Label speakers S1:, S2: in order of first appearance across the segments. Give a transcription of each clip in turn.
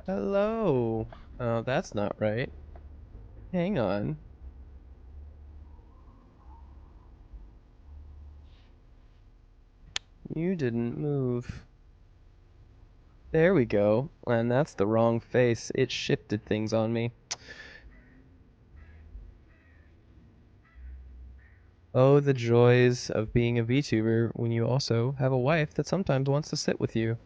S1: Hello. Oh, that's not right. Hang on. You didn't move. There we go. And that's the wrong face. It shifted things on me. Oh, the joys of being a VTuber when you also have a wife that sometimes wants to sit with you.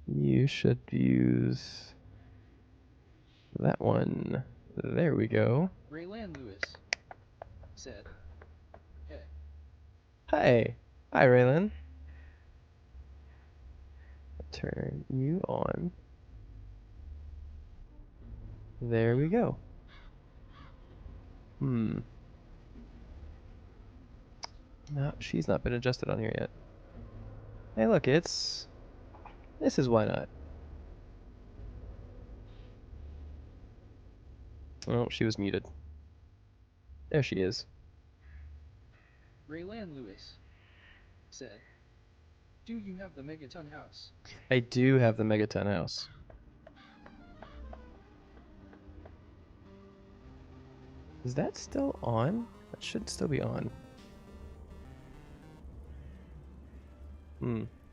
S1: You should use that one. There we go.
S2: Raylan Lewis said, "Hey."
S1: Hi. Hi, Raylan. Turn you on. There we go. No, she's not been adjusted on here yet. Hey, look, it's... This is why not. Oh, she was muted. There she is.
S2: Raylan Lewis said, "Do you have the Megaton house?"
S1: I do have the Megaton house. Is that still on? That should still be on.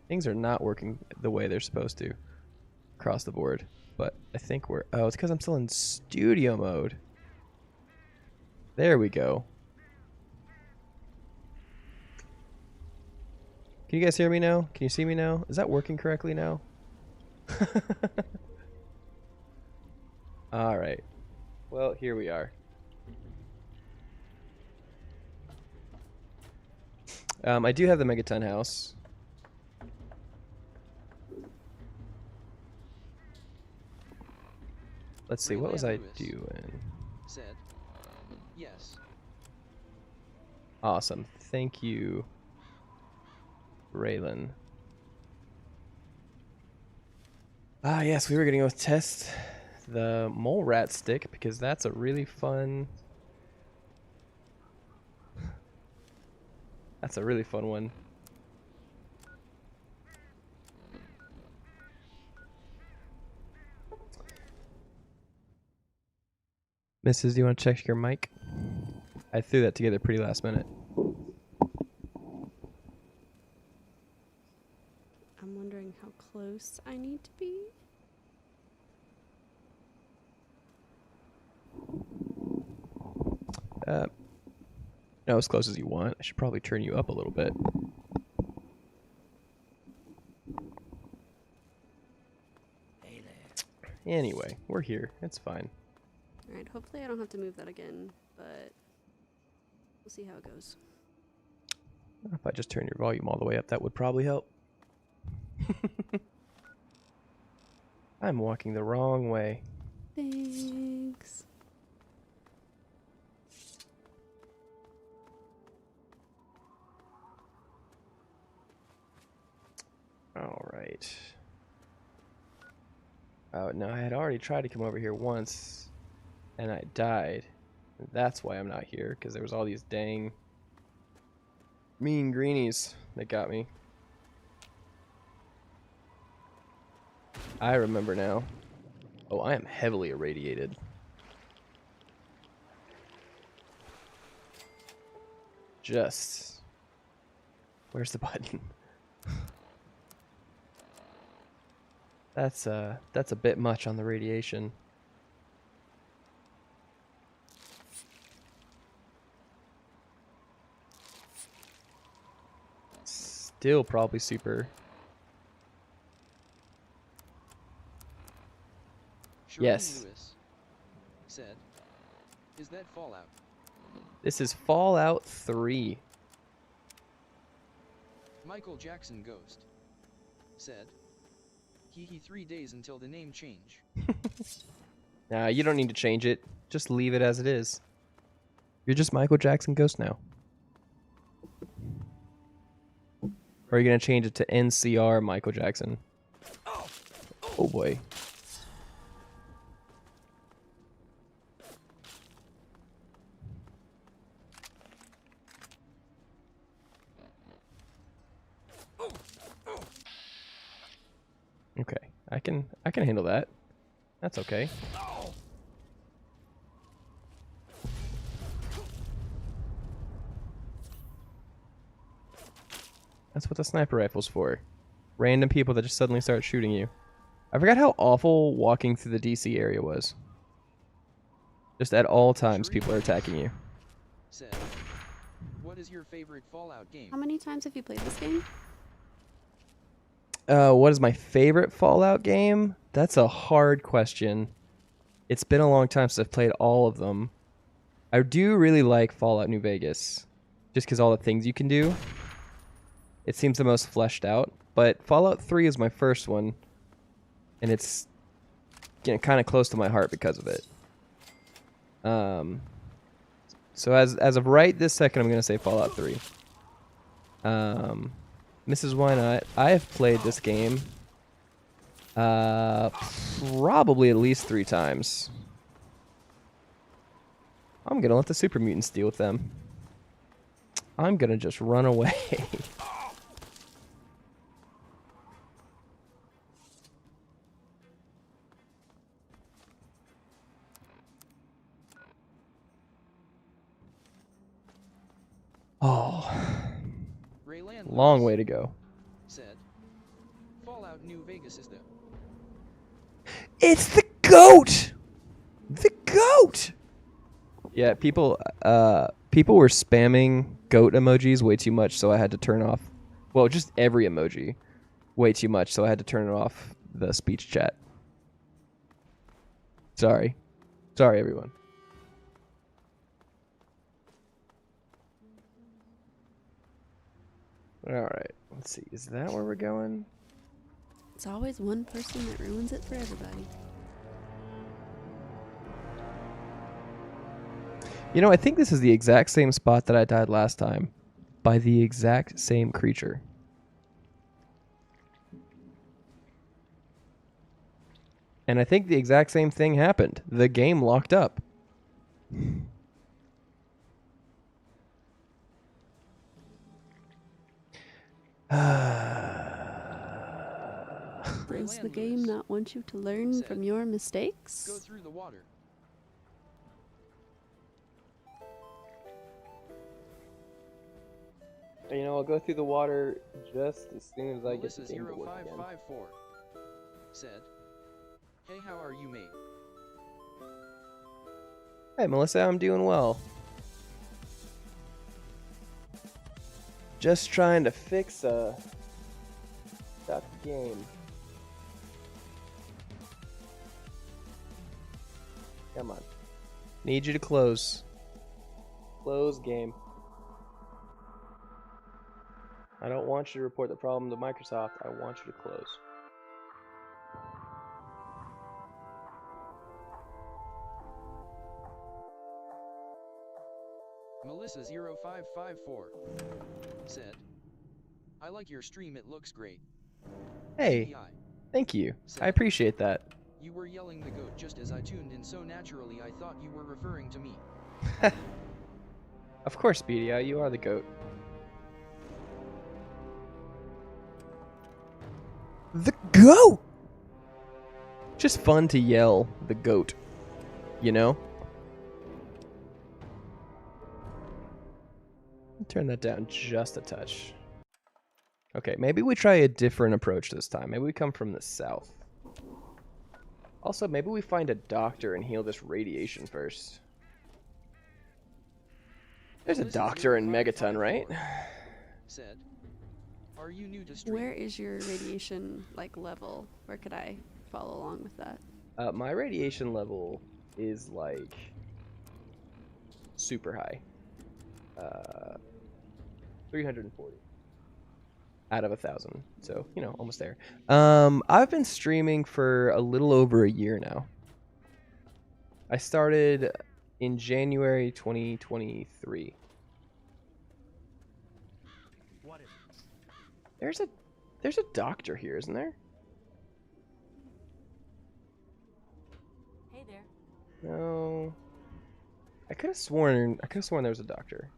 S1: Things are not working the way they're supposed to across the board. But I think we're... Oh, it's because I'm still in studio mode. There we go. Can you guys hear me now? Can you see me now? Is that working correctly now? Alright. Well, here we are. I do have the Megaton house. Let's see, what was I doing?
S2: Said, yes.
S1: Awesome. Thank you, Raylan. Ah, yes, we were going to go test the mole rat stick because that's a really fun... That's a really fun one. Mrs., do you want to check your mic? I threw that together pretty last minute.
S3: I'm wondering how close I need to be.
S1: No, as close as you want. I should probably turn you up a little bit. Anyway, we're here. It's fine.
S3: Alright, hopefully I don't have to move that again, but we'll see how it goes.
S1: If I just turn your volume all the way up, that would probably help. I'm walking the wrong way.
S3: Thanks.
S1: Alright. Oh, no, I had already tried to come over here once, and I died. That's why I'm not here, because there was all these dang mean greenies that got me. I remember now. Oh, I am heavily irradiated. Just... Where's the button? That's a bit much on the radiation. Still probably super. Yes.
S2: Lewis said, "Is that Fallout?"
S1: This is Fallout 3.
S2: Michael Jackson Ghost said, "Hee 3 days until the name change."
S1: Nah, you don't need to change it. Just leave it as it is. You're just Michael Jackson Ghost now. Or are you going to change it to NCR Michael Jackson? Oh boy. Okay, I can handle that. That's okay. That's what the sniper rifle's for. Random people that just suddenly start shooting you. I forgot how awful walking through the DC area was. Just at all times, people are attacking you.
S2: Said, "What is your favorite Fallout game?"
S3: How many times have you played this game?
S1: What is my favorite Fallout game? That's a hard question. It's been a long time since I've played all of them. I do really like Fallout New Vegas. Just because all the things you can do. It seems the most fleshed out. But Fallout 3 is my first one. And it's getting kind of close to my heart because of it. So as of right this second, I'm going to say Fallout 3. Mrs. Why Not, I have played this game probably at least 3 times. I'm gonna let the super mutants deal with them. I'm gonna just run away. Oh,
S2: Raylan
S1: long
S2: Lewis
S1: way to go.
S2: said, Fallout New Vegas is the
S1: It's the goat! The goat! Yeah, people were spamming goat emojis way too much, so I had to turn off, well, just every emoji way too much, so I had to turn it off the speech chat. Sorry. Sorry, everyone. Alright, let's see. Is that where we're going?
S3: It's always one person that ruins it for everybody.
S1: You know, I think this is the exact same spot that I died last time. By the exact same creature. And I think the exact same thing happened. The game locked up.
S3: Does the
S2: Raylan
S3: game
S2: Lewis
S3: not want you to learn
S2: said,
S3: from your
S2: Go
S3: mistakes?
S2: through the water.
S1: You know, I'll go through the water just as soon as I get
S2: Melissa
S1: the game to work again.
S2: 0554 said, Hey, how are you, mate?
S1: Hey, Melissa, I'm doing well. Just trying to fix a stuck game. Come on. Need you to close. Close game. I don't want you to report the problem to Microsoft. I want you to close.
S2: Melissa 0554 said, I like your stream, it looks great.
S1: Hey,
S2: BDI
S1: thank you.
S2: said,
S1: I appreciate that.
S2: You were yelling the goat just as I tuned in, so naturally I thought you were referring to me.
S1: Of course, BDI, you are the goat. The goat! Just fun to yell the goat, you know? Turn that down just a touch. Okay, maybe we try a different approach this time. Maybe we come from the south. Also, maybe we find a doctor and heal this radiation first. There's a doctor in Megaton, right?
S2: Said, Are you new to stream?
S3: Where is your radiation like level? Where could I follow along with that?
S1: My radiation level is like super high. 340 out of 1,000. So, you know, almost there. I've been streaming for a little over a year now. I started in January 2023. There's a doctor here, isn't there?
S4: Hey there.
S1: No. I could have sworn there was a doctor.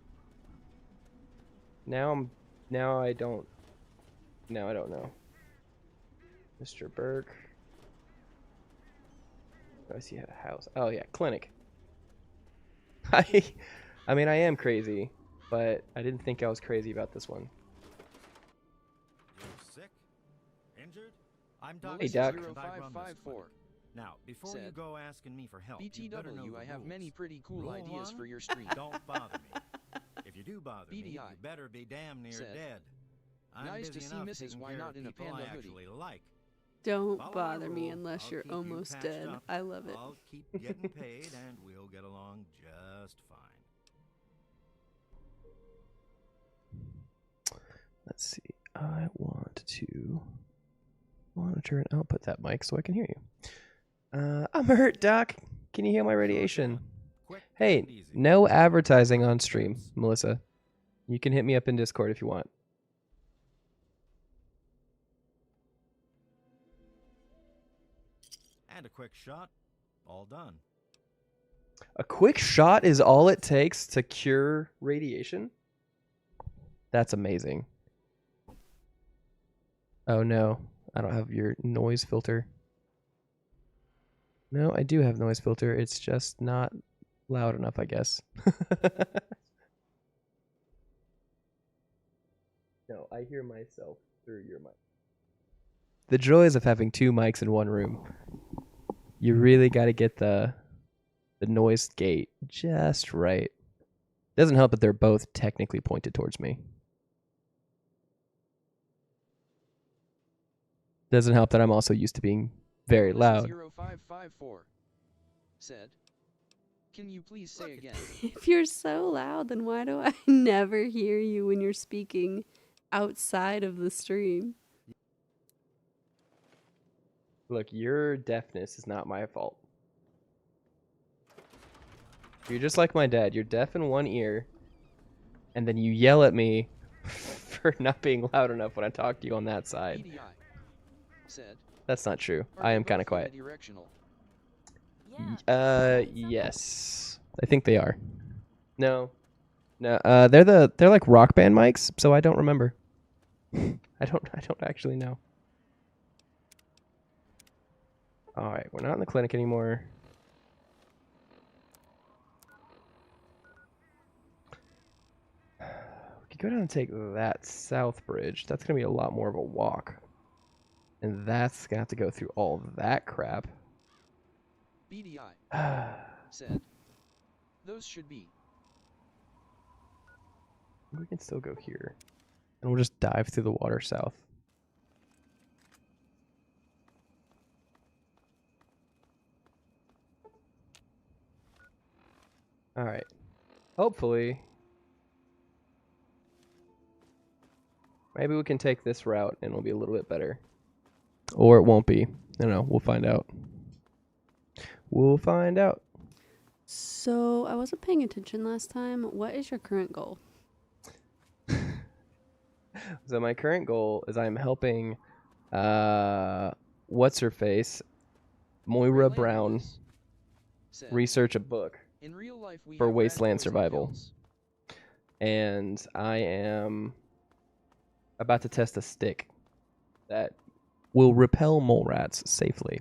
S1: Now I don't know. Mr. Burke. Oh, I see a house. Oh yeah, clinic. I mean I am crazy, but I didn't think I was crazy about this one.
S5: You're sick? Injured? I'm Doc.
S1: Hey, Doc.
S2: 0554
S5: Now, before you
S2: said,
S5: go asking me for help, you better know
S2: BTW,
S5: the
S2: I have
S5: rules.
S2: many pretty cool
S5: Rule
S2: ideas
S5: one,
S2: for your stream.
S5: Don't bother me. If you do bother me, you
S2: BDI
S5: better be damn near
S2: said,
S5: dead. I'm
S2: Nice
S5: busy
S2: to see
S5: enough
S2: Mrs.
S5: taking
S2: Why
S5: care
S2: Not
S5: of
S2: in a
S5: people
S2: panda
S5: I
S2: hoodie.
S5: actually like.
S3: Don't
S5: Follow my
S3: bother me
S5: rule,
S3: unless
S5: I'll
S3: you're
S5: keep you
S3: almost
S5: patched
S3: dead.
S5: up,
S3: I love it.
S5: I'll keep getting paid, and we'll get along just fine.
S1: Let's see. I want to monitor and output that mic so I can hear you. I'm hurt, Doc. Can you hear my radiation?
S5: Quick
S1: Hey,
S5: and easy.
S1: no advertising on stream, Melissa. You can hit me up in Discord if you want.
S5: And a quick shot. All done.
S1: A quick shot is all it takes to cure radiation? That's amazing. Oh no, I don't have your noise filter. No, I do have noise filter. It's just not loud enough, I guess. No, I hear myself through your mic. The joys of having two mics in one room. You really got to get the noise gate just right. Doesn't help that they're both technically pointed towards me. Doesn't help that I'm also used to being very loud.
S2: 0554 said, "Can you please say again?"
S3: If you're so loud, then why do I never hear you when you're speaking outside of the stream?
S1: Look, your deafness is not my fault. You're just like my dad. You're deaf in one ear, and then you yell at me for not being loud enough when I talk to you on that side.
S2: EDI said,
S1: That's not true.
S2: "Are
S1: I
S2: they
S1: am kind of
S2: both
S1: quiet.
S2: unidirectional?"
S1: Yes. I think they are. No. No, they're like rock band mics, so I don't remember. I don't actually know. All right, we're not in the clinic anymore. We could go down and take that south bridge. That's gonna be a lot more of a walk, and that's gonna have to go through all that crap.
S2: BDI said, "Those should be."
S1: We can still go here, and we'll just dive through the water south. All right. Hopefully, maybe we can take this route and it'll be a little bit better. Or it won't be. I don't know. We'll find out. We'll find out.
S3: So I wasn't paying attention last time. What is your current goal?
S1: So my current goal is I'm helping what's her face, Moira
S2: Orlando
S1: Brown,
S2: Lewis said,
S1: research a book
S2: "In real life, we
S1: for
S2: have
S1: Wasteland
S2: rad boys and
S1: survival.
S2: kills."
S1: And I am about to test a stick that will repel mole rats safely.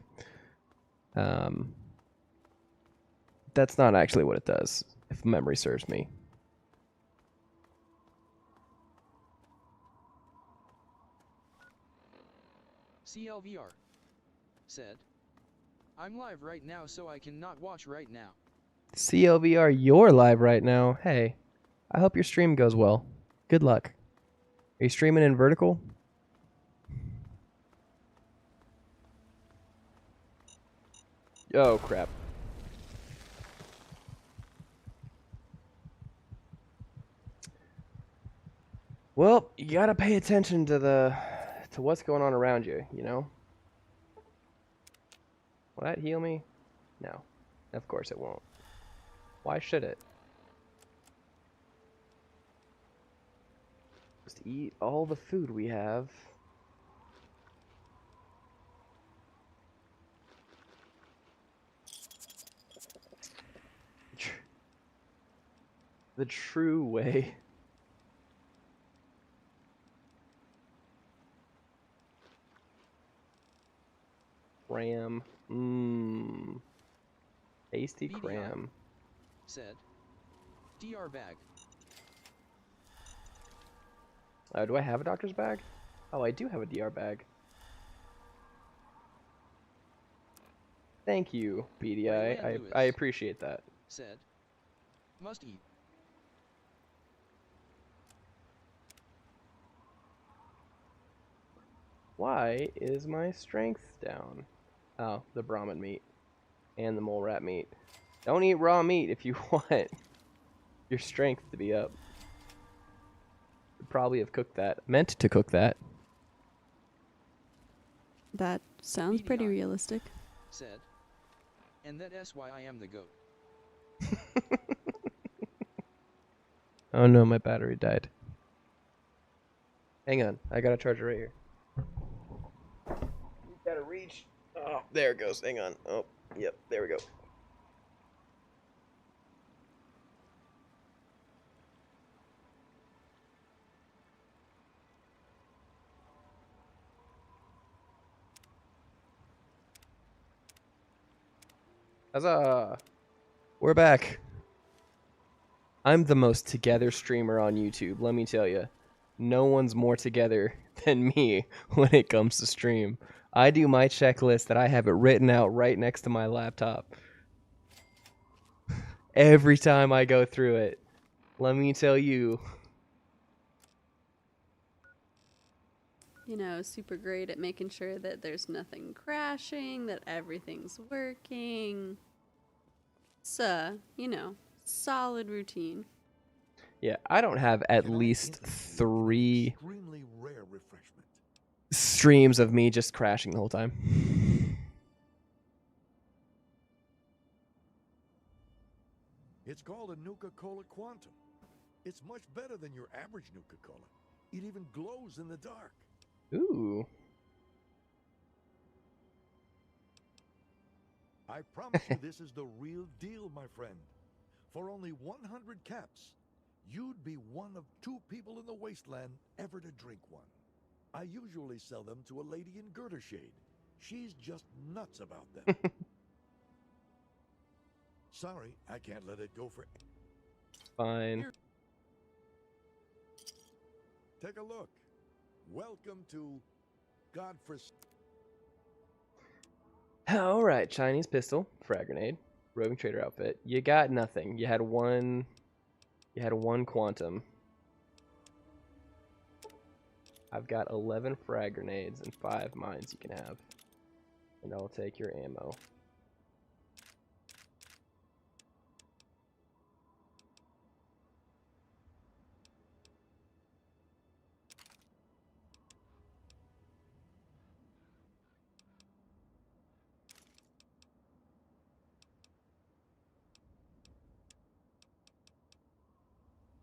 S1: That's not actually what it does, if memory serves me.
S2: CLVR said, "I'm live right now, so I cannot watch right now."
S1: CLVR, you're live right now. Hey, I hope your stream goes well. Good luck. Are you streaming in vertical? Oh, crap. Well, you gotta pay attention to what's going on around you, you know? Will that heal me? No. Of course it won't. Why should it? Just eat all the food we have. The true way. Cram. Mmm. Tasty
S2: BDI
S1: cram.
S2: said, "DR bag."
S1: Do I have a doctor's bag? Oh, I do have a DR bag. Thank you, BDI.
S2: Raylan Lewis
S1: I appreciate that.
S2: said, "Must eat."
S1: Why is my strength down? Oh, the Brahmin meat and the mole rat meat. Don't eat raw meat if you want your strength to be up. Should probably have cooked that. Meant to cook that.
S3: That sounds pretty
S2: BDI
S3: realistic.
S2: said, "And that's why I am the GOAT."
S1: Oh no, my battery died. Hang on, I got a charger right here. You gotta reach Oh, there it goes. Hang on. Oh, yep. There we go. Huzzah! We're back. I'm the most together streamer on YouTube, let me tell you. No one's more together than me when it comes to stream. I do my checklist that I have it written out right next to my laptop. Every time I go through it, let me tell you.
S3: You know, super great at making sure that there's nothing crashing, that everything's working. It's you know, solid routine.
S1: Yeah, I don't have at
S5: Can I
S1: least
S5: interest you in
S1: 3
S5: extremely rare refreshment?
S1: streams of me just crashing the whole time.
S5: It's called a Nuka-Cola Quantum. It's much better than your average Nuka-Cola. It even glows in the dark.
S1: Ooh.
S5: I promise you this is the real deal, my friend. For only 100 caps, you'd be one of 2 people in the Wasteland ever to drink one. I usually sell them to a lady in Girder Shade. She's just nuts about them. Sorry, I can't let it go for...
S1: Fine.
S5: Here. Take a look. Welcome to Godforsaken.
S1: All right, Chinese pistol, frag grenade, roving trader outfit. You got nothing. You had one quantum. I've got 11 frag grenades and 5 mines you can have. And I'll take your ammo.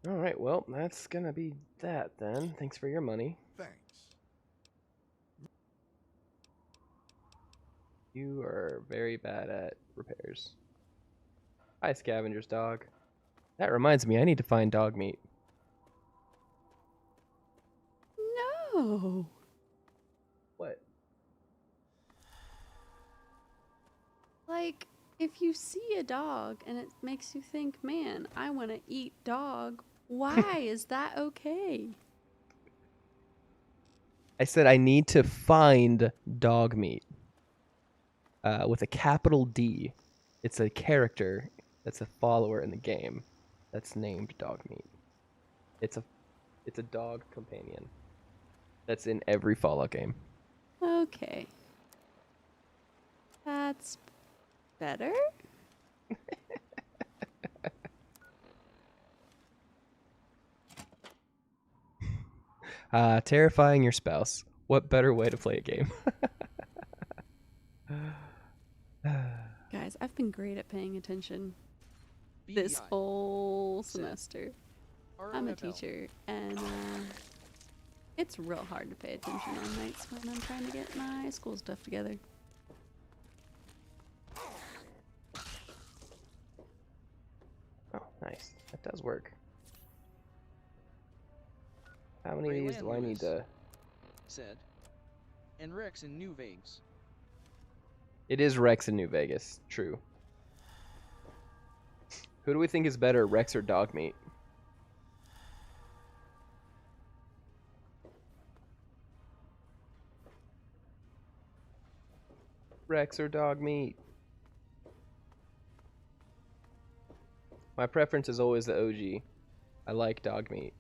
S1: All right, well, that's gonna be that then. Thanks for your money.
S5: Thanks.
S1: You are very bad at repairs. Hi, scavenger's dog. That reminds me, I need to find dog meat.
S3: No.
S1: What?
S3: Like, if you see a dog and it makes you think, man, I want to eat dog, why is that okay?
S1: I said I need to find dog meat. With a capital D. It's a character that's a follower in the game that's named dog meat. It's a dog companion that's in every Fallout game.
S3: Okay. That's better?
S1: Terrifying your spouse. What better way to play a game?
S3: Guys, I've been great at paying attention
S2: BEI.
S3: this whole
S2: Set.
S3: semester. I'm a
S2: ROFL.
S3: teacher, and it's real hard to pay attention on nights when I'm trying to get my school stuff together.
S1: Oh, nice. That does work. How many of these do I need to...
S2: Said. And Rex in New Vegas.
S1: It is Rex in New Vegas. True. Who do we think is better, Rex or dog meat? Rex or dog meat? My preference is always the OG. I like dog meat.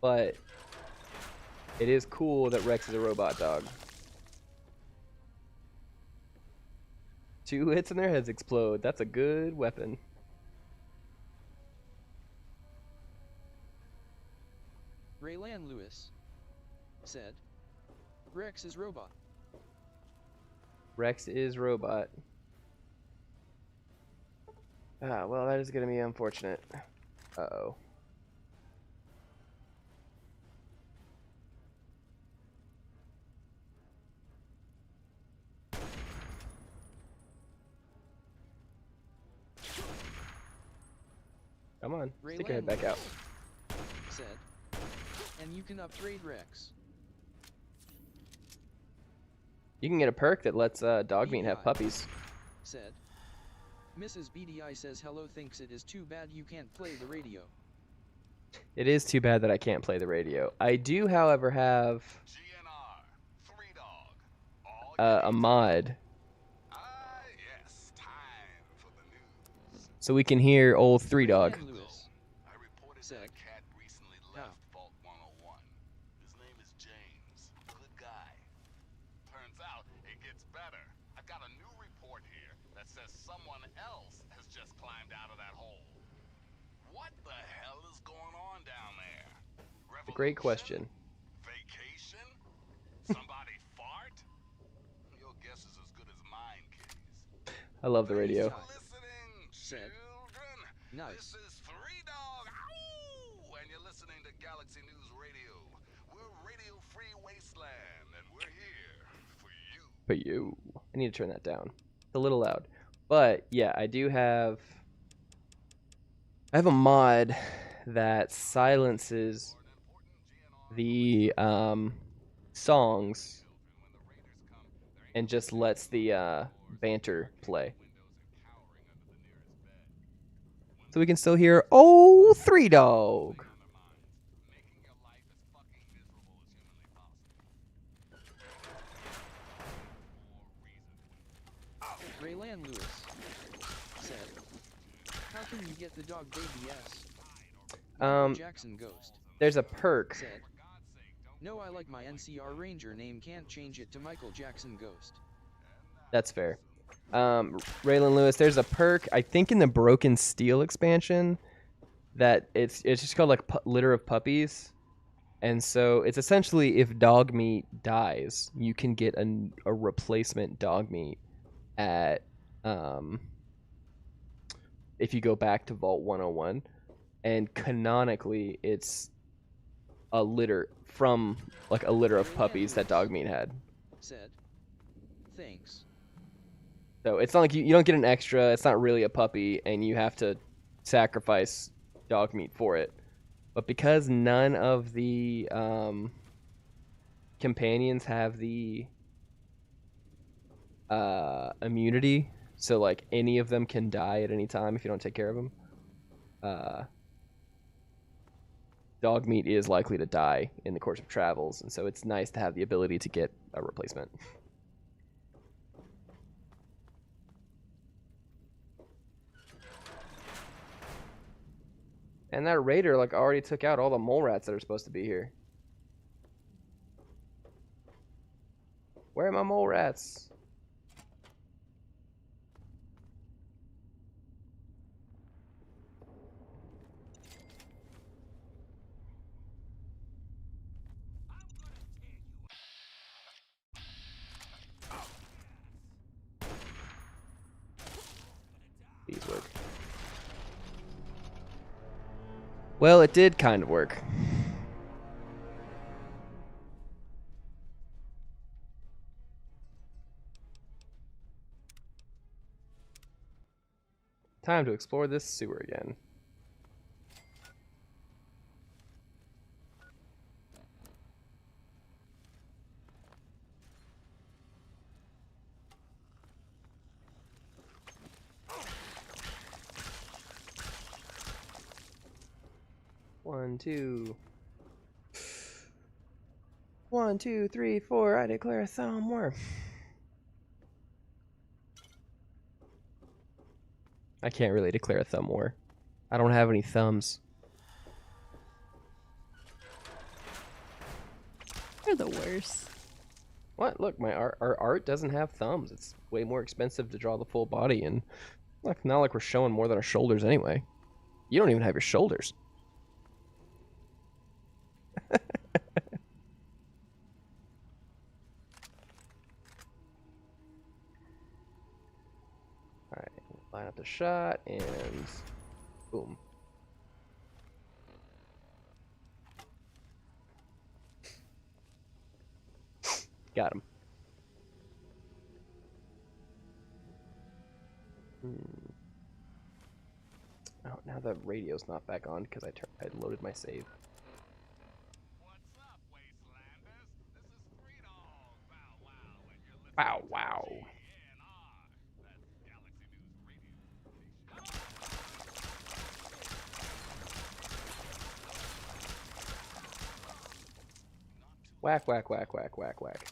S1: But it is cool that Rex is a robot dog. 2 hits and their heads explode. That's a good weapon.
S2: Raylan Lewis. Said. Rex is robot.
S1: Rex is robot. Ah, well, that is going to be unfortunate. Uh-oh. Come on, stick your head
S2: Raylan
S1: back out.
S2: said. And you can upgrade Rex.
S1: You can get a perk that lets Dogmeat have
S2: BDI.
S1: puppies.
S2: Said. Mrs. BDI says hello, thinks it is too bad you can't play the radio.
S1: It is too bad that I can't play the radio. I do, however, have
S4: GNR, 3 Dog. All
S1: a mod,
S4: yes, time for the news.
S1: so we can hear old 3 Dog.
S2: Raylan Lewis
S4: I reported
S2: said.
S4: that a cat recently left Vault 101. His name is James. Good guy. Turns out it gets better. I got a new report here that says someone else has just climbed out of that hole. What the hell is going on down there?
S1: A great question.
S4: Vacation? Somebody fart? Your guess is as good as mine, kiddies.
S1: I love the radio.
S4: Listening,
S2: Said.
S4: children.
S2: Nice.
S4: This is 3 Dog. Ow! And you're listening to Galaxy News Radio. We're Radio Free Wasteland, and we're here for you.
S1: But you, I need to turn that down. It's a little loud. But yeah, I have a mod that silences the songs and just lets the banter play. So we can still hear "Oh, 3 Dog."
S2: Raylan Lewis said. How can you get the dog baby S? Jackson Ghost
S1: There's a perk.
S2: said. No, I like my NCR Ranger name, can't change it to Michael Jackson Ghost.
S1: That's fair. Raylan Lewis, there's a perk, I think in the Broken Steel expansion, that it's just called like Litter of Puppies. And so it's essentially if Dogmeat dies, you can get a replacement Dogmeat at if you go back to Vault 101. And canonically it's a litter from like a litter of puppies that Dogmeat had.
S2: Said. Thanks.
S1: So it's not like you don't get an extra, it's not really a puppy, and you have to sacrifice Dogmeat for it. But because none of the companions have the immunity, so like any of them can die at any time if you don't take care of them, Dogmeat is likely to die in the course of travels, and so it's nice to have the ability to get a replacement. And that raider like already took out all the mole rats that are supposed to be here. Where are my mole rats? These work. Well, it did kind of work. Time to explore this sewer again. One, two, three, four. I declare some war. I can't really declare a thumb war. I don't have any thumbs.
S3: You're the worst.
S1: What? Look, our art doesn't have thumbs. It's way more expensive to draw the full body, and look, not like we're showing more than our shoulders anyway. You don't even have your shoulders. Alright, line up the shot, and boom. Got him. Oh, now the radio's not back on because I loaded my save.
S4: What's up, Wastelanders? This is Free Dog Bow Wow, and you're listening
S1: Wow,
S4: to
S1: wow.
S4: GNR. That's Galaxy News Radio.
S1: Whack, whack, whack, whack, whack, whack.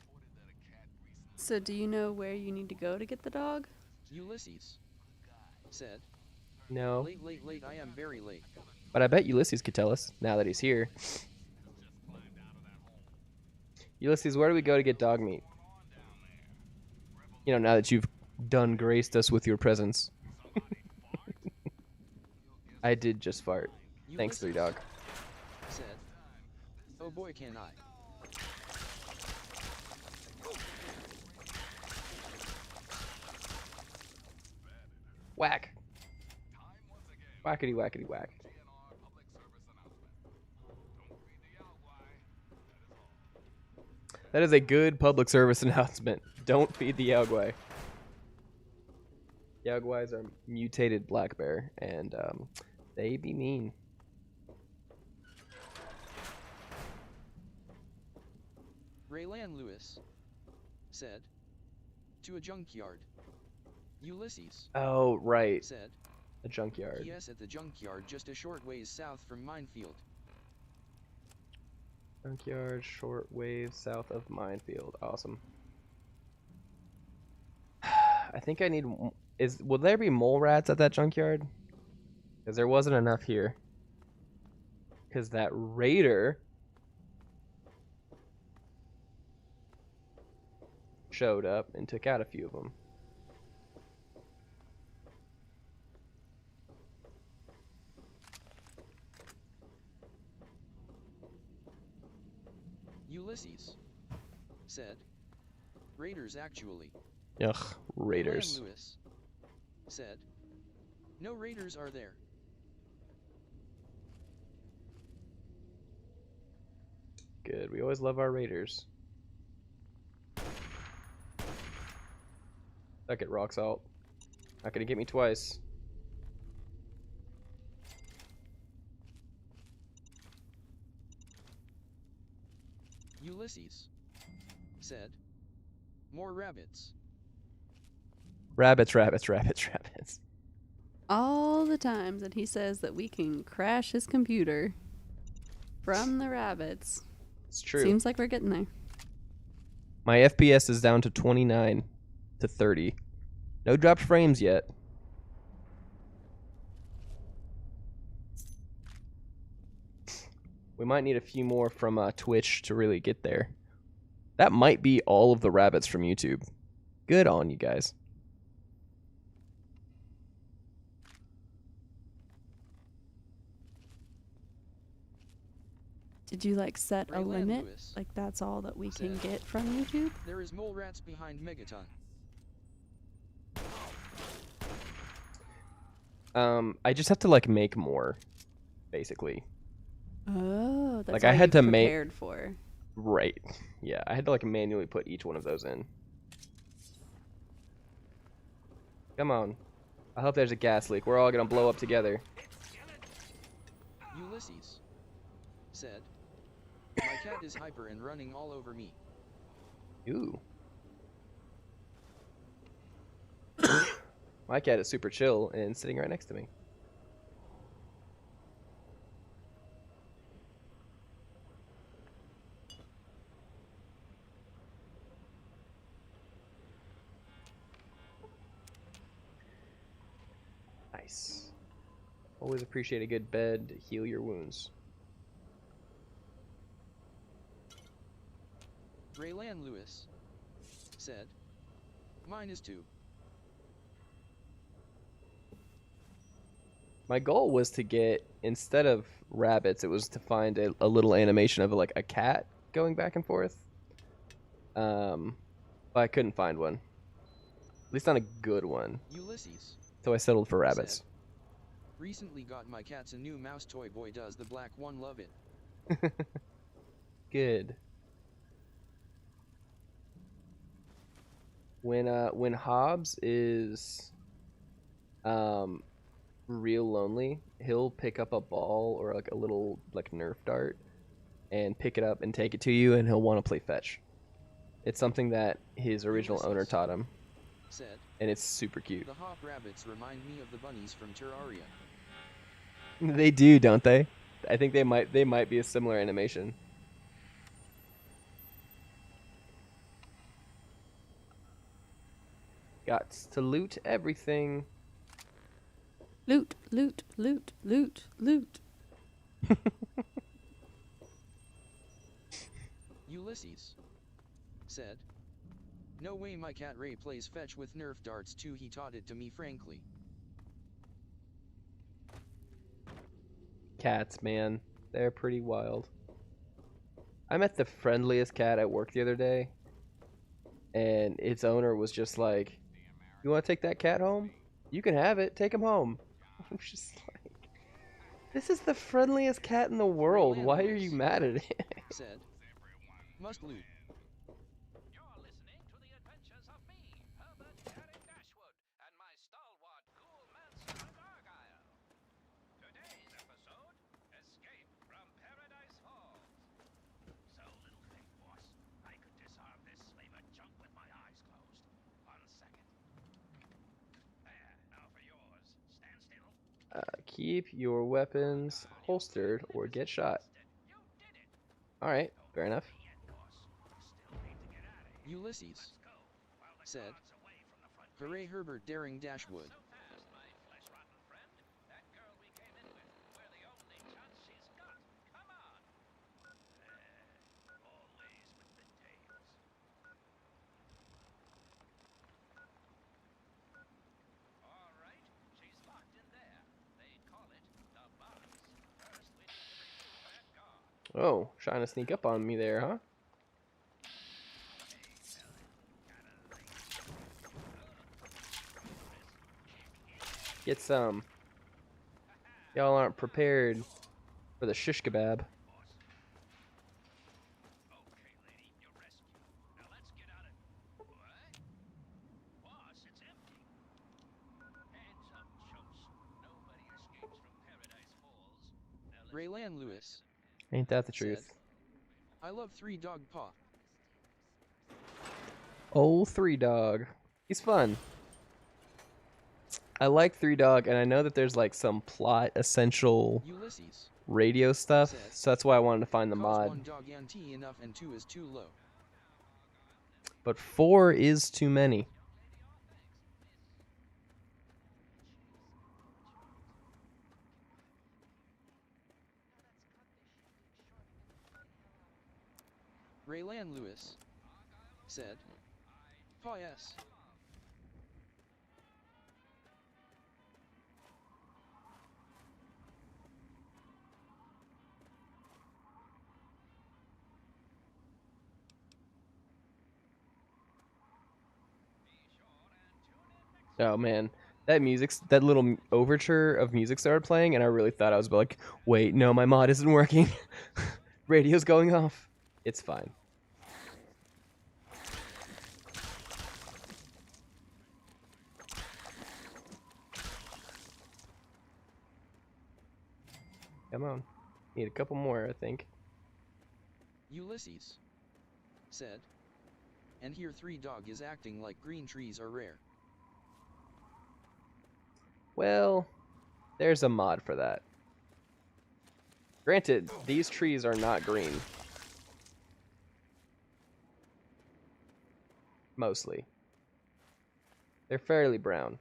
S3: So, do you know where you need to go to get the dog?
S2: Ulysses said,
S1: No.
S2: late, late, late, I am very late.
S1: But I bet Ulysses could tell us now that he's here. Ulysses, where do we go to get dog meat? You know, now that you've done graced us with your presence. I did just fart. Thanks,
S2: Ulysses
S1: 3Dog.
S2: said, oh boy can I.
S1: Whack. Whackity whackity whack. That is a good public service announcement. Don't feed the Yaogwai. Yaogwais are mutated black bear, and they be mean.
S2: Raylan Lewis said, to a junkyard. Ulysses
S1: Oh, right.
S2: said,
S1: A junkyard.
S2: yes, at the junkyard just a short ways south from Minefield.
S1: Junkyard, short wave, south of Minefield. Awesome. I think I need... Will there be mole rats at that junkyard? Because there wasn't enough here. Because that raider showed up and took out a few of them.
S2: Ulysses said, Raiders actually.
S1: Ugh,
S2: Raylan
S1: raiders.
S2: Lewis said, no raiders are there.
S1: Good. We always love our raiders. Suck it, rock salt. Not gonna get me twice.
S2: Ulysses said, more rabbits.
S1: Rabbits, rabbits, rabbits, rabbits.
S3: All the times that he says that we can crash his computer from the rabbits.
S1: It's true.
S3: Seems like we're getting there.
S1: My FPS is down to 29 to 30. No dropped frames yet. We might need a few more from Twitch to really get there. That might be all of the rabbits from YouTube. Good on you guys.
S3: Did you like set a
S2: Raylan
S3: limit?
S2: Lewis
S3: Like that's all that we can
S2: said,
S3: get from YouTube?
S2: there is mole rats behind Megaton.
S1: I just have to like make more, basically.
S3: Oh, that's
S1: Like,
S3: all
S1: I had
S3: you've
S1: to make-
S3: prepared for.
S1: Right. Yeah, I had to like manually put each one of those in. Come on. I hope there's a gas leak. We're all gonna blow up together.
S2: Ulysses said, my cat is hyper and running all over me.
S1: Ooh. My cat is super chill and sitting right next to me. Nice. Always appreciate a good bed to heal your wounds.
S2: Raylan Lewis said, mine is 2.
S1: My goal was to get, instead of rabbits, it was to find a little animation of like a cat going back and forth. But I couldn't find one. At least not a good one.
S2: Ulysses
S1: So I settled for rabbits.
S2: said, recently got my cats a new mouse toy. Boy does the black one love it.
S1: Good. When Hobbs is real lonely, he'll pick up a ball or like a little like Nerf dart and pick it up and take it to you, and he'll want to play fetch. It's something that his original owner taught him,
S2: said,
S1: and it's super cute.
S2: the hop rabbits remind me of the bunnies from Terraria.
S1: They do, don't they? I think they might be a similar animation. Got to loot everything.
S3: Loot, loot, loot, loot, loot.
S2: Ulysses said, no way my cat Ray plays fetch with Nerf darts too, he taught it to me frankly.
S1: Cats, man. They're pretty wild. I met the friendliest cat at work the other day, and its owner was just like, you want to take that cat home? You can have it. Take him home. I'm just like, this is the friendliest cat in the world. Why are you mad at it?
S2: Said, must loot.
S6: You're listening to the adventures of me, Herbert Herring Dashwood, and my stalwart ghoul mancer Argyle. Today's episode, Escape from Paradise Falls. So, little thing, boss, I could disarm this slaver junk with my eyes closed. 1 second. There, now for yours. Stand still.
S1: Keep your weapons holstered or get shot.
S6: You did it.
S1: Alright, fair enough.
S6: Yet, boss. Still need to get out of here.
S2: Ulysses
S6: Go, while the
S2: said,
S6: guard's away from the front
S2: hooray Herbert Daring Dashwood.
S6: So fast, my flesh-rotten friend. That girl we came in with, we're the only chance she's got. Come on. Always with the tales. All right, she's locked in there. They call it the box. First, we need to remove that guard.
S1: Oh, trying to sneak up on me there, huh? Get some. Y'all aren't prepared for the shishkabab.
S6: Okay, lady, you're rescued. Now let's get out of... What? Boss, it's empty. Hands up, chumps. Nobody escapes from Paradise Falls. Now let's
S2: Raylan Lewis
S1: Ain't that the
S2: said,
S1: truth?
S2: I love 3 Dog Paw.
S1: Oh, 3Dog. He's fun. I like 3Dog, and I know that there's like some plot essential
S2: Ulysses
S1: radio stuff,
S2: said,
S1: so that's why I wanted to find the
S2: calls
S1: mod.
S2: 1 dog anti enough and 2 is too low.
S1: But 4 is too many.
S2: Raylan Lewis said, Paw yes.
S1: Oh man, that little overture of music started playing, and I really thought I was like, wait, no, my mod isn't working. Radio's going off. It's fine. Come on. Need a couple more, I think.
S2: Ulysses said, and here 3 Dog is acting like green trees are rare.
S1: Well, there's a mod for that. Granted, these trees are not green. Mostly. They're fairly brown.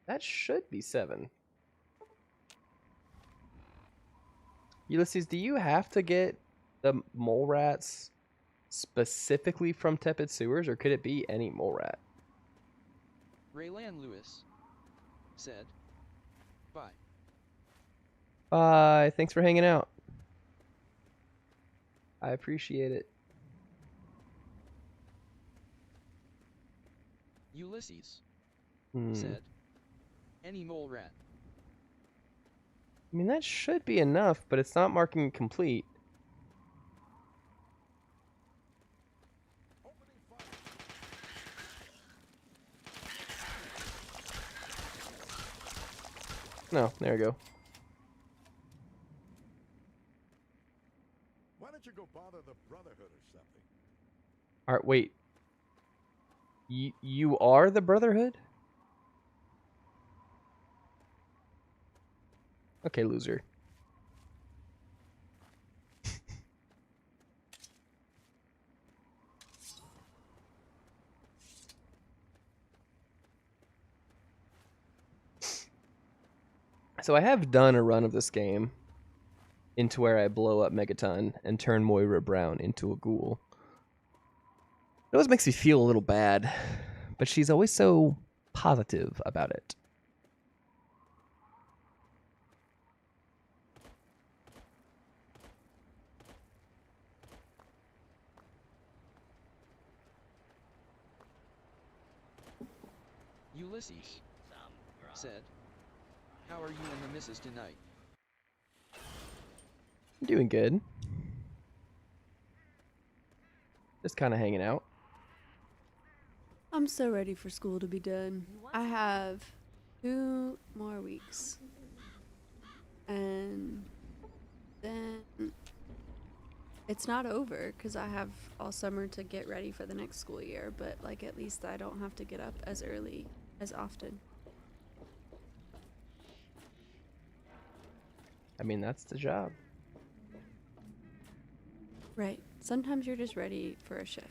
S1: That should be 7. Ulysses, do you have to get the mole rats specifically from Tepid Sewers, or could it be any mole rat?
S2: Raylan Lewis said, bye.
S1: Bye. Thanks for hanging out. I appreciate it.
S2: Ulysses
S1: Hmm.
S2: said, any mole rat.
S1: I mean, that should be enough, but it's not marking complete. No, there we go.
S5: Why don't you go bother the Brotherhood or something?
S1: All right, wait. You are the Brotherhood? Okay, loser. So I have done a run of this game into where I blow up Megaton and turn Moira Brown into a ghoul. It always makes me feel a little bad, but she's always so positive about it.
S2: Ulysses said, "How are you and the missus tonight?"
S1: I'm doing good. Just kind of hanging out.
S3: I'm so ready for school to be done. I have 2 more weeks. And then it's not over because I have all summer to get ready for the next school year, but like at least I don't have to get up as early as often.
S1: I mean, that's the job.
S3: Right. Sometimes you're just ready for a shift.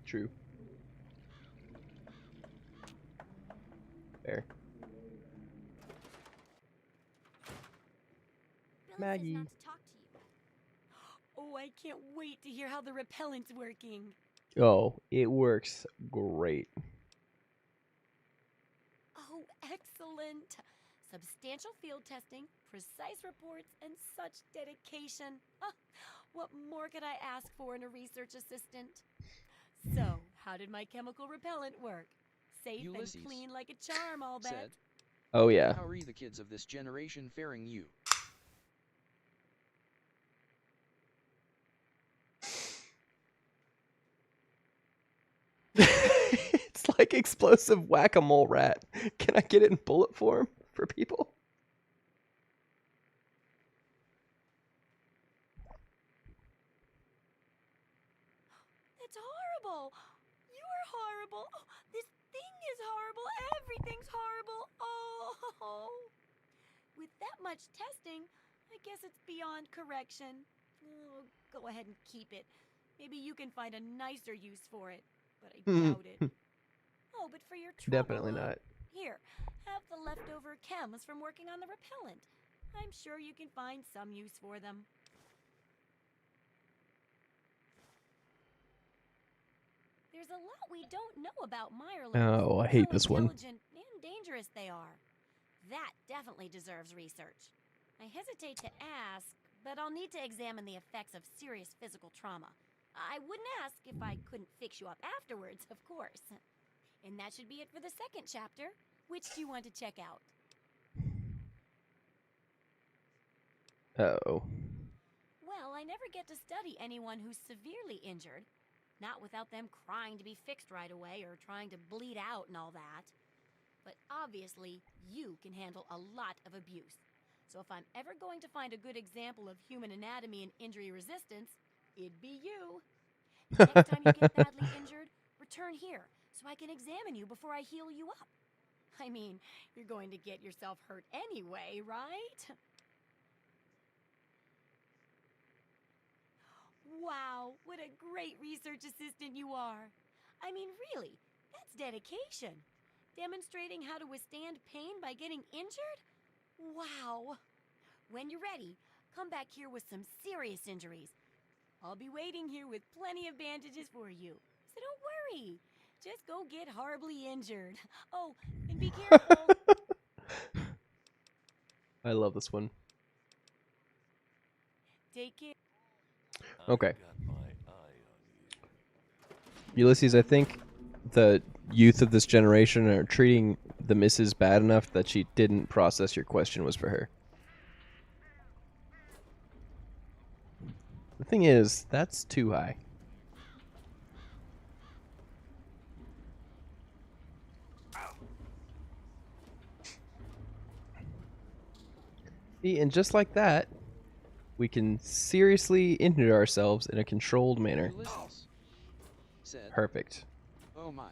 S1: True. Fair. Maggie.
S7: Not to talk to you. Oh, I can't wait to hear how the repellent's working.
S1: Oh, it works great.
S7: Oh, excellent. Substantial field testing, precise reports, and such dedication. What more could I ask for in a research assistant? So, how did my chemical repellent work? Safe
S2: Ulysses
S7: and clean like a charm, I'll bet.
S2: said,
S1: Oh, yeah.
S2: "How are the kids of this generation faring you?"
S1: It's like explosive whack-a-mole rat. Can I get it in bullet form for people?
S7: That's horrible. You're horrible. Oh, this thing is horrible. Everything's horrible. Oh. With that much testing, I guess it's beyond correction. Oh, go ahead and keep it. Maybe you can find a nicer use for it, but I doubt it. Oh, but for your trouble,
S1: Definitely not.
S7: Here, have the leftover chems from working on the repellent. I'm sure you can find some use for them. There's a lot we don't know about mirelets.
S1: Oh, I hate this
S7: How
S1: one.
S7: intelligent and dangerous they are. That definitely deserves research. I hesitate to ask, but I'll need to examine the effects of serious physical trauma. I wouldn't ask if I couldn't fix you up afterwards, of course. And that should be it for the second chapter. Which do you want to check out?
S1: Uh-oh.
S7: Well, I never get to study anyone who's severely injured. Not without them crying to be fixed right away or trying to bleed out and all that. But obviously, you can handle a lot of abuse. So if I'm ever going to find a good example of human anatomy and injury resistance, it'd be you. Next time you get badly injured, return here so I can examine you before I heal you up. I mean, you're going to get yourself hurt anyway, right? Wow, what a great research assistant you are. I mean, really, that's dedication. Demonstrating how to withstand pain by getting injured? Wow. When you're ready, come back here with some serious injuries. I'll be waiting here with plenty of bandages for you. So don't worry. Just go get horribly injured. Oh, and be careful.
S1: I love this one.
S7: Take care.
S1: Okay. Ulysses, I think the youth of this generation are treating the missus bad enough that she didn't process your question was for her. The thing is, that's too high. See, and just like that, we can seriously injure ourselves in a controlled manner.
S2: Ulysses said,
S1: Perfect.
S2: "Oh my,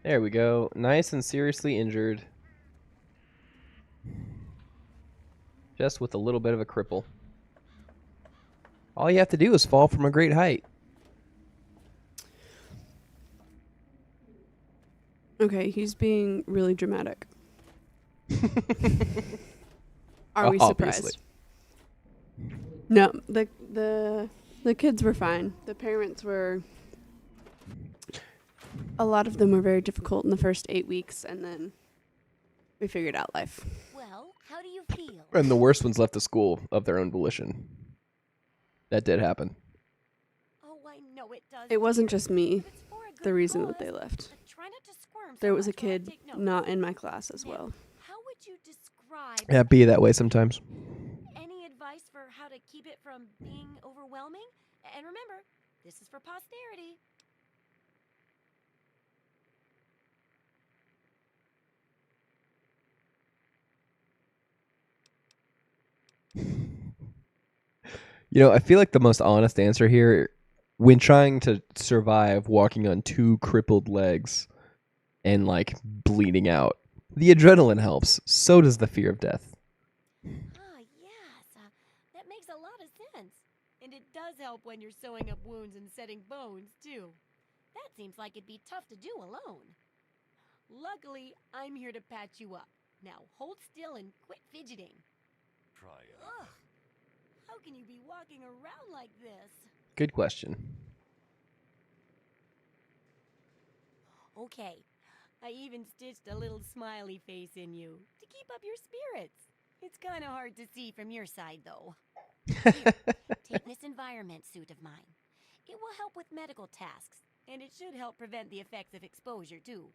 S1: There we go. Nice and seriously injured. Just with a little bit of a cripple. All you have to do is fall from a great height.
S3: Okay, he's being really dramatic. Are we
S1: Obviously.
S3: surprised? No, the kids were fine. The parents were. A lot of them were very difficult in the first 8 weeks, and then we figured out life.
S7: Well, how do you feel?
S1: And the worst ones left the school of their own volition. That did happen.
S7: Oh, I know it does.
S3: It wasn't
S7: dear.
S3: just me,
S7: If it's for a
S3: the
S7: good
S3: reason that
S7: cause,
S3: they left.
S7: try not to squirm so
S3: There was a
S7: much while I
S3: kid
S7: take notes.
S3: not in my class as
S7: Now,
S3: well.
S7: How would you describe
S1: Yeah, be that way sometimes.
S7: any advice for how to keep it from being overwhelming? And remember, this is for posterity.
S1: You know, I feel like the most honest answer here, when trying to survive walking on 2 crippled legs and like bleeding out, the adrenaline helps. So does the fear of death.
S7: Ah, yes. That makes a lot of sense. And it does help when you're sewing up wounds and setting bones, too. That seems like it'd be tough to do alone. Luckily, I'm here to patch you up. Now, hold still and quit fidgeting.
S5: Try it.
S7: Ugh. How can you be walking around like this?
S1: Good question.
S7: Okay. I even stitched a little smiley face in you to keep up your spirits. It's kind of hard to see from your side, though. Here, take this environment suit of mine. It will help with medical tasks, and it should help prevent the effects of exposure, too.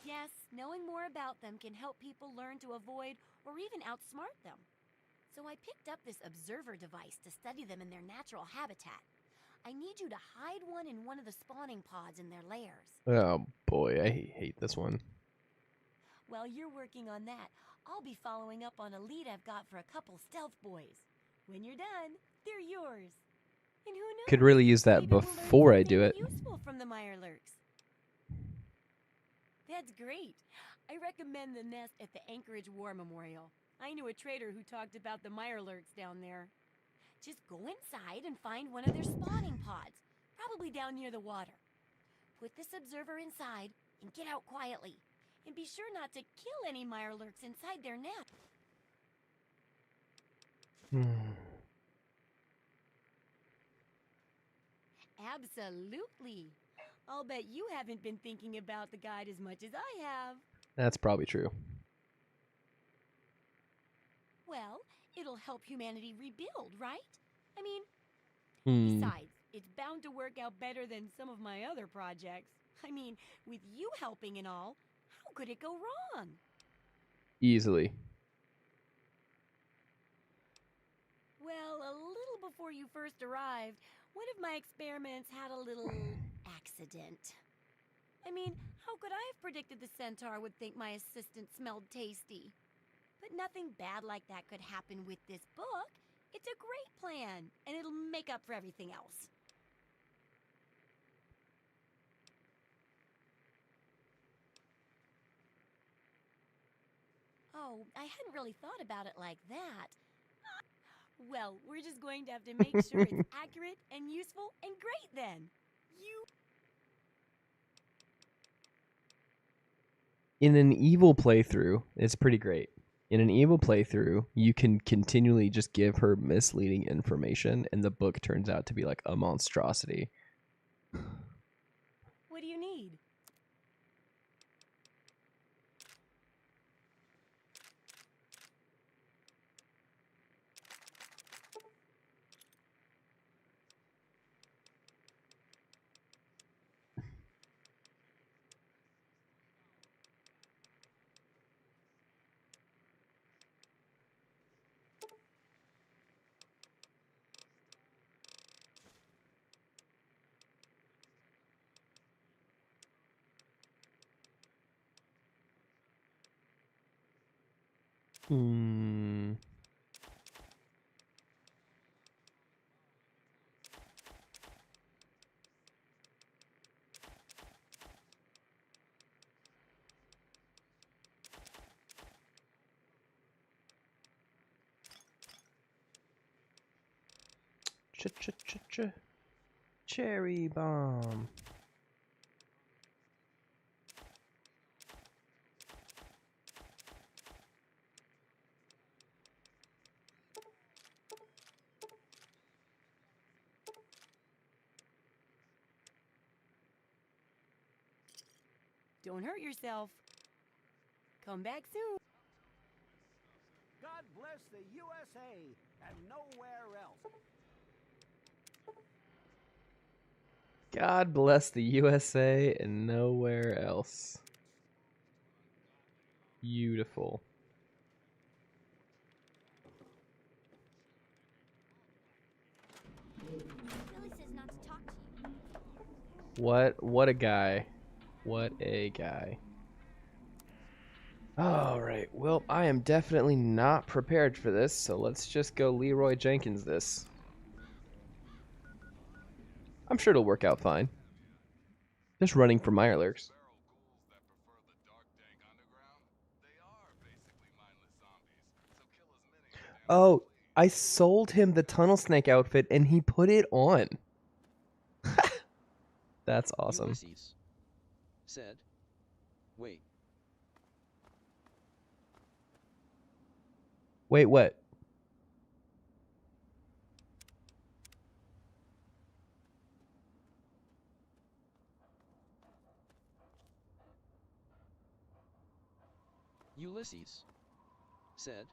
S7: Yes, knowing more about them can help people learn to avoid or even outsmart them. So I picked up this observer device to study them in their natural habitat. I need you to hide one in one of the spawning pods in their lairs.
S1: Oh boy, I hate this one.
S7: While you're working on that, I'll be following up on a lead I've got for a couple stealth boys. When you're done, they're yours. And who knows?
S1: Could really use that
S7: maybe we'll learn
S1: before I do it.
S7: something useful from the Mirelurks. That's great. I recommend the nest at the Anchorage War Memorial. I knew a trader who talked about the Mirelurks down there. Just go inside and find one of their spawning pods, probably down near the water. Put this observer inside and get out quietly. And be sure not to kill any Mirelurks inside their nest. Absolutely. I'll bet you haven't been thinking about the guide as much as I have.
S1: That's probably true.
S7: Well, it'll help humanity rebuild, right? I mean,
S1: Hmm.
S7: besides, it's bound to work out better than some of my other projects. I mean, with you helping and all, how could it go wrong?
S1: Easily.
S7: Well, a little before you first arrived, one of my experiments had a little accident. I mean, how could I have predicted the centaur would think my assistant smelled tasty? But nothing bad like that could happen with this book. It's a great plan, and it'll make up for everything else. Oh, I hadn't really thought about it like that. Well, we're just going to have to make sure it's accurate and useful and great then.
S1: In an evil playthrough, it's pretty great. In an evil playthrough, you can continually just give her misleading information, and the book turns out to be like a monstrosity.
S7: What do you need?
S1: Hmm. Cherry bomb.
S7: Don't hurt yourself. Come back soon.
S8: God bless the USA and nowhere else.
S1: God bless the USA and nowhere else. Beautiful.
S7: Billy says not to talk to you.
S1: What a guy. What a guy. Alright, well, I am definitely not prepared for this, so let's just go Leroy Jenkins this. I'm sure it'll work out fine. Just running for Mirelurks.
S4: Feral ghouls that prefer the dark, dank underground, they are basically mindless zombies. So kill as many of them as
S1: Oh,
S4: you please.
S1: I sold him the Tunnel Snake outfit and he put it on. That's awesome.
S2: Ulysses said, "Wait,
S1: Wait, what?
S2: Ulysses said,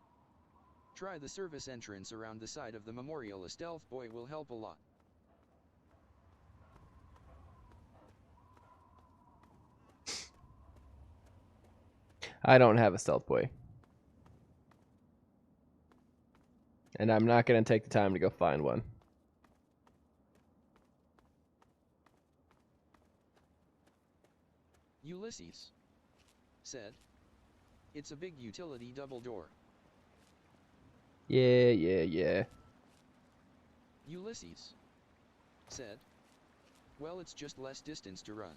S2: try the service entrance around the side of the memorial. A stealth boy will help a lot."
S1: I don't have a stealth boy. And I'm not going to take the time to go find one.
S2: Ulysses said, it's a big utility double door.
S1: Yeah.
S2: Ulysses said, well, it's just less distance to run.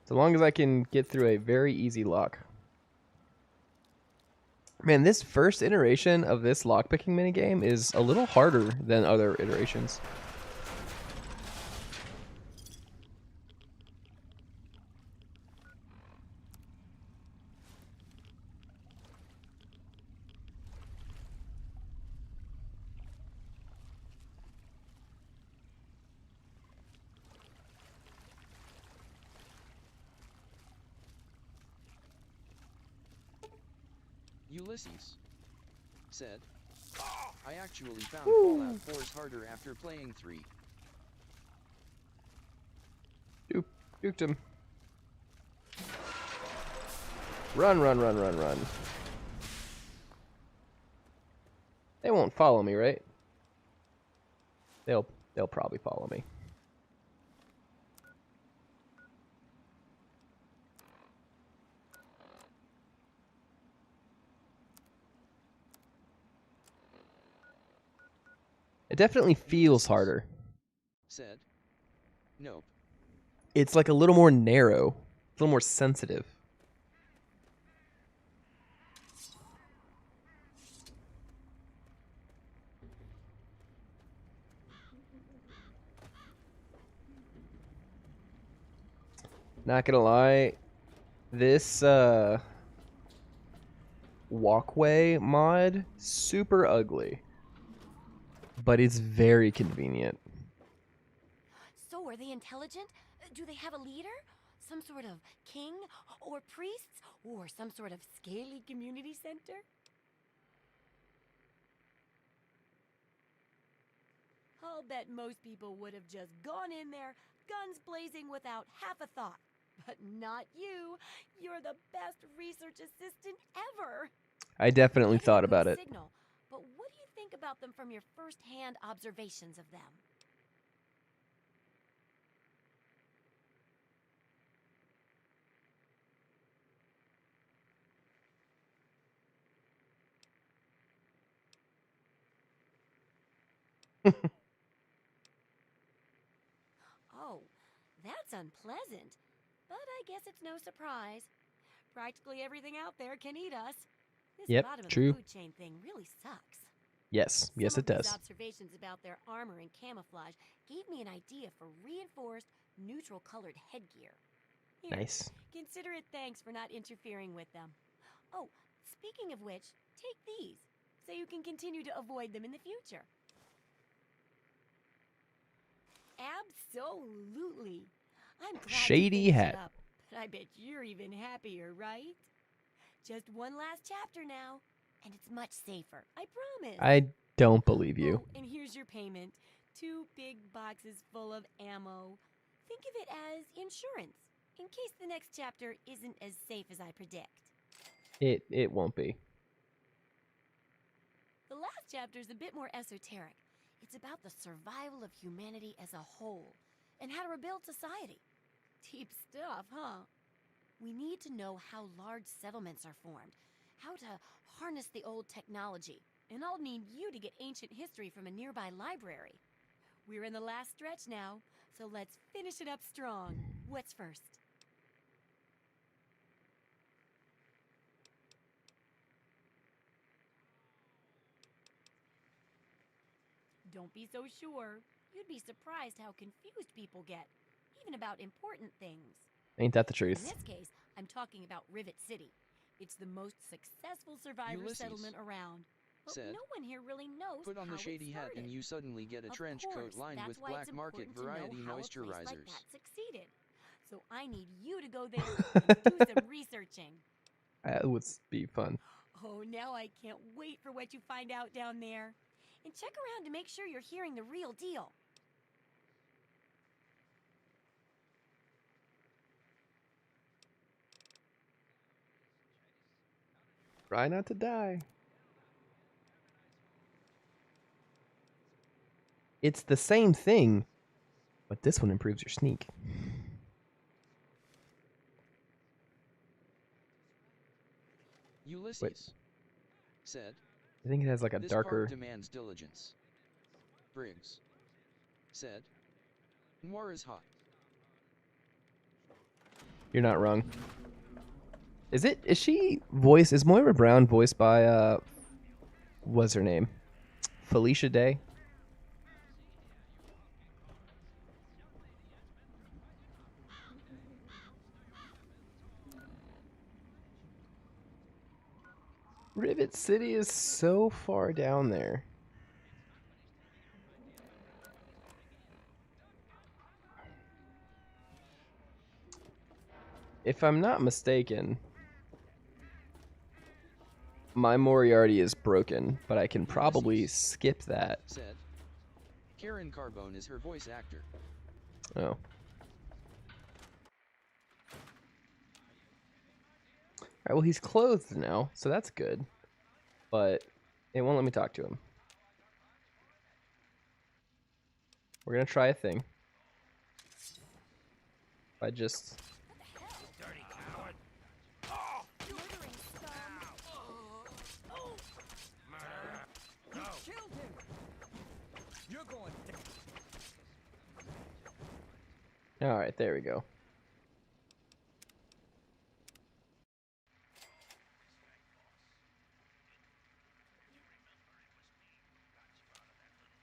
S1: So long as I can get through a very easy lock. Man, this first iteration of this lockpicking minigame is a little harder than other iterations.
S2: Ulysses said, I actually found Fallout 4's harder after playing 3.
S1: Duked him. Run. They won't follow me, right? They'll probably follow me. It definitely feels harder.
S2: Said, nope.
S1: It's like a little more narrow, a little more sensitive. Not gonna lie, this walkway mod, super ugly, but it's very convenient.
S7: So, are they intelligent? Do they have a leader? Some sort of king or priests or some sort of scaly community center? I'll bet most people would have just gone in there, guns blazing without half a thought. But not you. You're the best research assistant ever.
S1: I definitely
S7: Getting a
S1: thought
S7: good
S1: about it.
S7: signal, but what do you think about them from your first-hand observations of them? Oh, that's unpleasant. But I guess it's no surprise. Practically everything out there can eat us. This
S1: Yep,
S7: bottom of the
S1: true.
S7: food chain thing really sucks.
S1: Yes, yes,
S7: Some
S1: it
S7: of these
S1: does.
S7: observations about their armor and camouflage gave me an idea for reinforced, neutral-colored headgear. Here,
S1: Nice.
S7: consider it thanks for not interfering with them. Oh, speaking of which, take these, so you can continue to avoid them in the future. Absolutely. I'm glad
S1: Shady
S7: you finished
S1: hat.
S7: it up, but I bet you're even happier, right? Just one last chapter now, and it's much safer, I promise.
S1: I don't believe you.
S7: Oh, and here's your payment. 2 big boxes full of ammo. Think of it as insurance, in case the next chapter isn't as safe as I predict.
S1: It won't be.
S7: The last chapter is a bit more esoteric. It's about the survival of humanity as a whole, and how to rebuild society. Deep stuff, huh? We need to know how large settlements are formed, how to harness the old technology, and I'll need you to get ancient history from a nearby library. We're in the last stretch now, so let's finish it up strong. What's first? Don't be so sure. You'd be surprised how confused people get, even about important things.
S1: Ain't that the
S7: In
S1: truth?
S7: this case, I'm talking about Rivet City. It's the most successful survivor
S2: Ulysses
S7: settlement around. But
S2: said,
S7: no one here really knows
S2: Put on
S7: how
S2: the shady
S7: it
S2: hat
S7: started.
S2: and you suddenly get a
S7: Of
S2: trench
S7: course,
S2: coat lined
S7: that's
S2: with
S7: why it's
S2: black market
S7: important to know
S2: variety
S7: how a place like
S2: moisturizers.
S7: that succeeded. So I need you to go there and do some researching.
S1: That would be fun.
S7: Oh, now I can't wait for what you find out down there. And check around to make sure you're hearing the real deal.
S1: Try not to die. It's the same thing, but this one improves your sneak.
S2: Ulysses said,
S1: I think it has like a
S2: this part
S1: darker...
S2: demands diligence. Briggs said, Noir is hot.
S1: You're not wrong. Is Moira Brown voiced by, what's her name? Felicia Day? Rivet City is so far down there. If I'm not mistaken, my Moriarty is broken, but I can probably
S2: Ulysses
S1: skip that.
S2: said, Karen Carbone is her voice actor.
S1: Oh. Alright, well, he's clothed now, so that's good. But it won't let me talk to him. We're gonna try a thing. If I just...
S8: Dirty coward.
S7: Murdering scum.
S8: Murderer. You killed him. You're going down.
S1: Alright, there we go.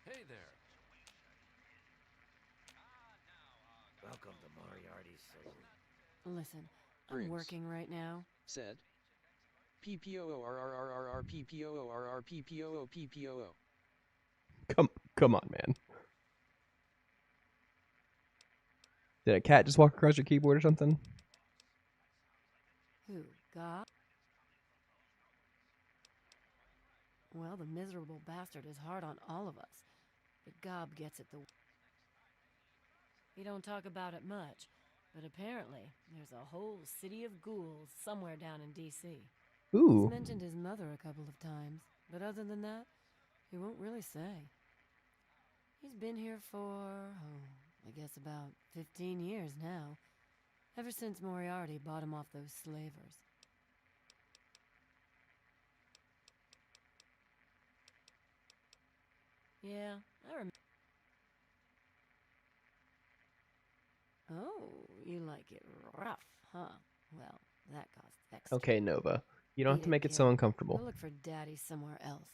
S9: Hey there.
S8: Welcome to Moriarty's saloon.
S7: Listen,
S2: Briggs
S7: I'm working right now.
S2: said, PPOORRRRPPOORRPPOO.
S1: Come on, man. Did a cat just walk across your keyboard or something?
S7: Who, God? Well, the miserable bastard is hard on all of us. But Gob gets it the... He don't talk about it much, but apparently there's a whole city of ghouls somewhere down in D.C.
S1: Ooh.
S7: He's mentioned his mother a couple of times, but other than that, he won't really say. He's been here for, I guess about 15 years now. Ever since Moriarty bought him off those slavers. Yeah, I remember. Oh, you like it rough, huh? Well, that costs extra.
S1: Okay, Nova. You don't have
S7: Beat
S1: to make it
S7: kid.
S1: so uncomfortable.
S7: Go look for Daddy somewhere else.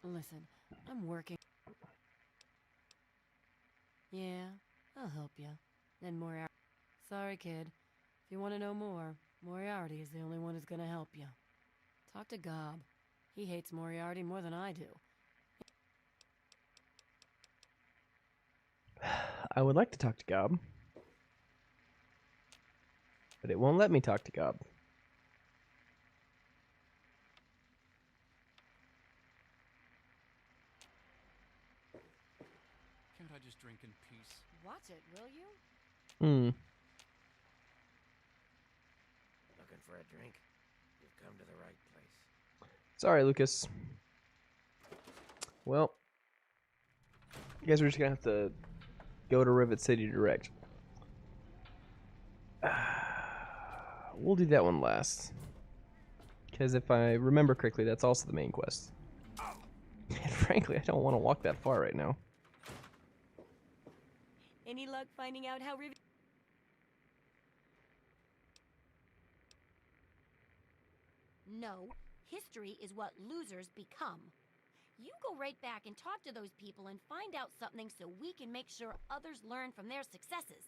S7: Listen, I'm working. Yeah, I'll help you. Then Moriarty. Sorry, kid. If you want to know more, Moriarty is the only one who's gonna help you. Talk to Gob. He hates Moriarty more than I do.
S1: I would like to talk to Gob, but it won't let me talk to Gob.
S9: Can't I just drink in peace?
S7: Watch it, will you?
S1: Hmm.
S10: Looking for a drink? You've come to the right place.
S1: Sorry, Lucas. Well, you guys are just gonna have to go to Rivet City direct. We'll do that one last. Because if I remember correctly, that's also the main quest. And frankly, I don't want to walk that far right now.
S7: Any luck finding out how Rivet... No, history is what losers become. You go right back and talk to those people and find out something so we can make sure others learn from their successes.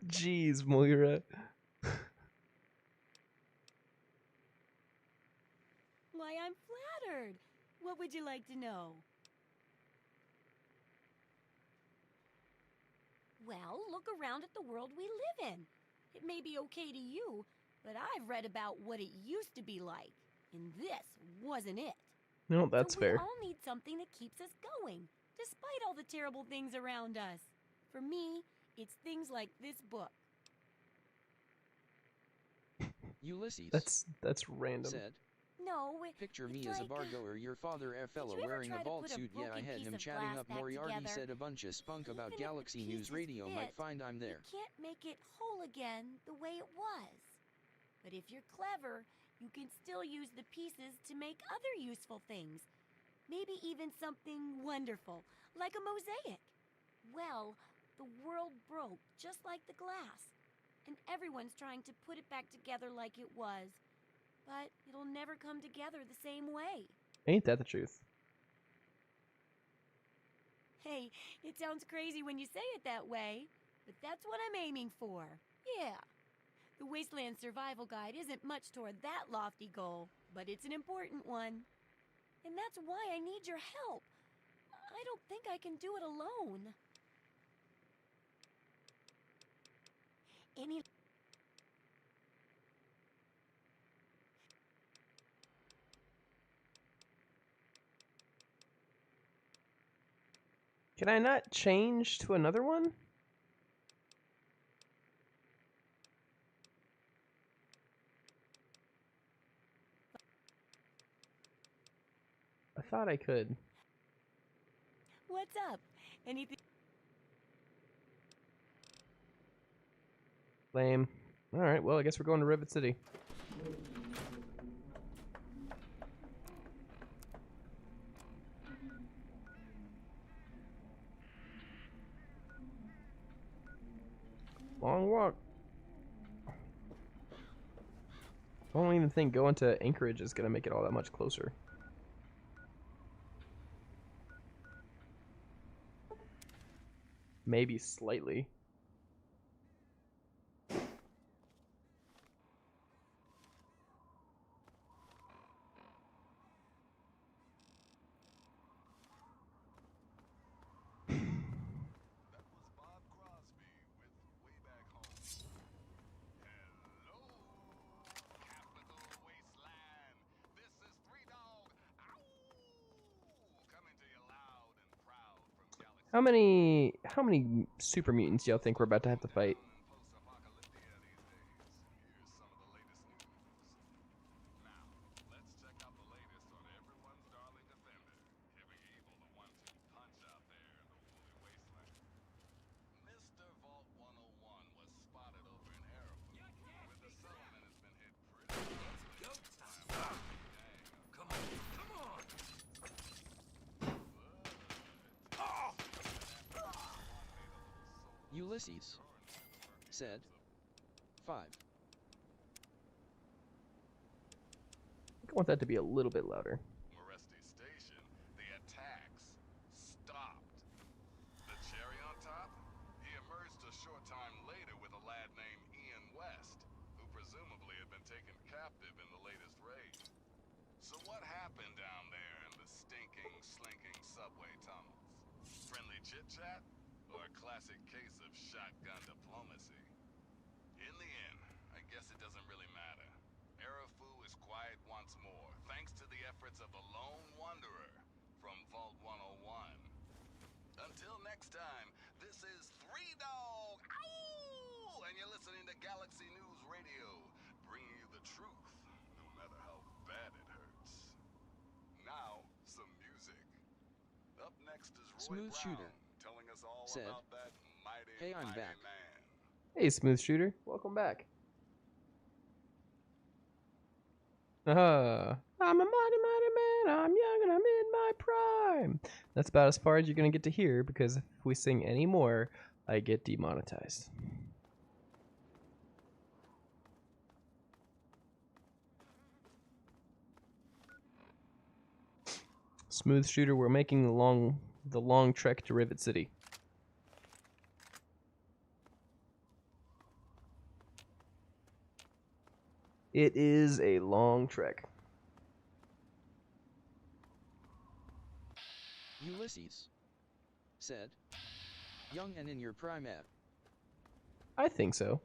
S1: Jeez, Moira.
S7: Why, I'm flattered. What would you like to know? Well, look around at the world we live in. It may be okay to you, but I've read about what it used to be like, and this wasn't it.
S1: No, that's
S7: So
S1: fair.
S7: we all need something that keeps us going, despite all the terrible things around us. For me, it's things like this book.
S2: Ulysses
S1: That's random.
S2: said,
S7: No,
S2: "Picture
S7: it's
S2: me as a
S7: like,
S2: bar-goer, your father a fella
S7: you ever
S2: wearing
S7: try
S2: a
S7: to
S2: vault
S7: put a
S2: suit. Yeah, I
S7: broken
S2: had
S7: piece
S2: him
S7: of
S2: chatting
S7: glass
S2: up.
S7: back
S2: Moriarty
S7: together?
S2: said a bunch of spunk about
S7: Even if the
S2: Galaxy News
S7: pieces
S2: Radio. Might
S7: fit,
S2: find I'm there."
S7: You can't make it whole again the way it was. But if you're clever, you can still use the pieces to make other useful things. Maybe even something wonderful, like a mosaic. Well, the world broke just like the glass, and everyone's trying to put it back together like it was. But it'll never come together the same way.
S1: Ain't that the truth?
S7: Hey, it sounds crazy when you say it that way, but that's what I'm aiming for. Yeah. The Wasteland Survival Guide isn't much toward that lofty goal, but it's an important one. And that's why I need your help. I don't think I can do it alone. Any...
S1: Can I not change to another one? I thought I could.
S7: What's up? Anything...
S1: Lame. Alright, well, I guess we're going to Rivet City. Long walk. I don't even think going to Anchorage is going to make it all that much closer. Maybe slightly.
S4: That was Bob Crosby with Way Back Home. Hello, Capital Wasteland. This is Three Dog. Ow! Coming to you loud and proud from Galaxy.
S1: How many super mutants do y'all think we're about to have to fight?
S4: Post-apocalyptia these days. Here's some of the latest news. Now, let's check out the latest on everyone's darling defender, Heavy Evil, the one to punch out there in the woolly wasteland. Mr. Vault 101 was spotted over in Aerofood, where the settlement has been hit pretty. It's go time.
S2: Ulysses said 5.
S1: I want that to be a little bit louder.
S4: Moresty Station, the attacks stopped. The cherry on top? He emerged a short time later with a lad named Ian West, who presumably had been taken captive in the latest raid. So what happened down there in the stinking, slinking subway tunnels? Friendly chit-chat? Or a classic case of shotgun diplomacy? In the end, I guess it doesn't really matter. Arafu is quiet once more, thanks to the efforts of the Lone Wanderer from Vault 101. Until next time, this is Three Dog, ow! And you're listening to Galaxy News Radio, bringing you the truth, no matter how bad it hurts. Now, some music. Up next is Roy
S2: Smooth
S4: Brown,
S2: Shooter
S4: telling us all
S2: said,
S4: about that mighty,
S2: "Hey, I'm
S4: mighty
S2: back."
S4: man.
S1: Hey, Smooth Shooter. Welcome back. I'm a mighty, mighty man. I'm young and I'm in my prime. That's about as far as you're going to get to hear, because if we sing any more, I get demonetized. Smooth Shooter, we're making the long trek to Rivet City. It is a long trek.
S2: Ulysses said, "Young and in your prime at."
S1: I think so.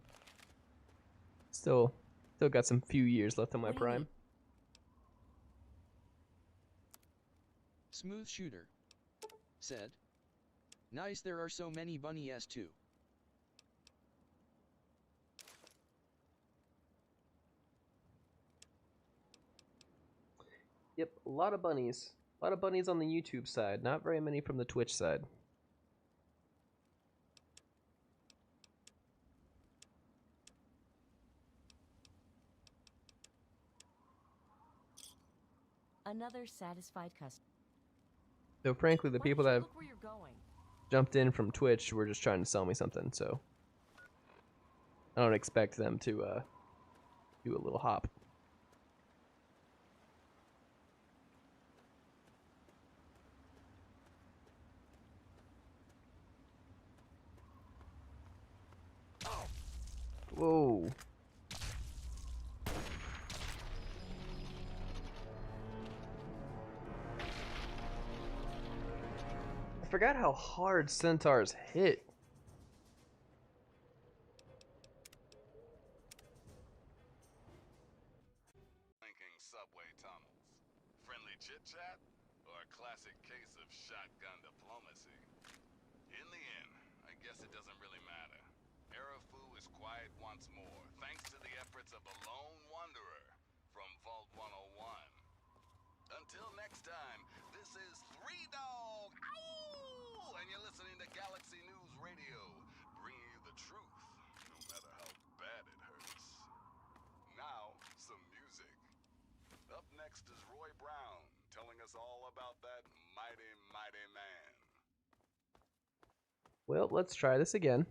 S1: Still got some few years left on my
S7: What do you
S1: prime.
S7: mean?
S2: Smooth Shooter said, "Nice, there are so many bunnies too."
S1: Yep, a lot of bunnies. A lot of bunnies on the YouTube side, not very many from the Twitch side.
S11: Another satisfied customer.
S1: So frankly, the
S11: Why
S1: people
S11: don't
S1: that
S11: you
S1: have
S11: look where you're going?
S1: jumped in from Twitch were just trying to sell me something, so I don't expect them to do a little hop. Whoa. I forgot how hard centaurs hit.
S4: Slinking subway tunnels. Friendly chit-chat? Or a classic case of shotgun diplomacy? In the end, I guess it doesn't really matter. Arafu is quiet once more, thanks to the efforts of the Lone Wanderer from Vault 101. Until next time, this is Three Dog, ow! And you're listening to Galaxy News Radio, bringing you the truth, no matter how bad it hurts. Now, some music. Up next is Roy Brown, telling us all about that mighty, mighty man.
S1: Well, let's try this again.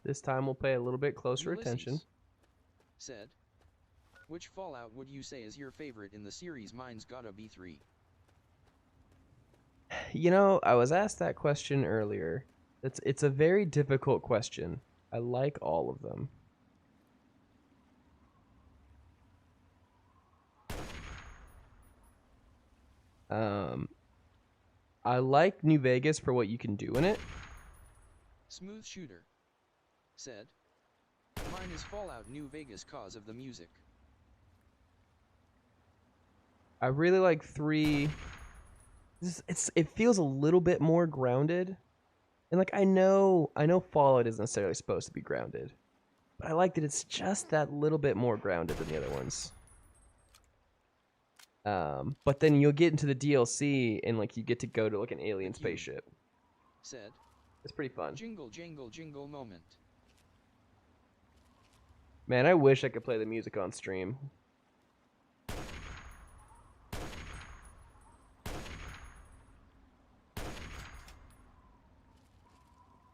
S1: This time we'll pay a little bit closer
S2: Ulysses
S1: attention.
S2: said, "Which Fallout would you say is your favorite in the series? Mine's gotta be 3.
S1: You know, I was asked that question earlier. It's a very difficult question. I like all of them. I like New Vegas for what you can do in it.
S2: Smooth Shooter said, "Mine is Fallout New Vegas cause of the music."
S1: I really like 3. It feels a little bit more grounded. And like I know Fallout isn't necessarily supposed to be grounded. But I like that it's just that little bit more grounded than the other ones. But then you'll get into the DLC and like you get to go to like an alien spaceship.
S2: Said,
S1: It's pretty fun.
S2: "Jingle, jingle, jingle moment."
S1: Man, I wish I could play the music on stream.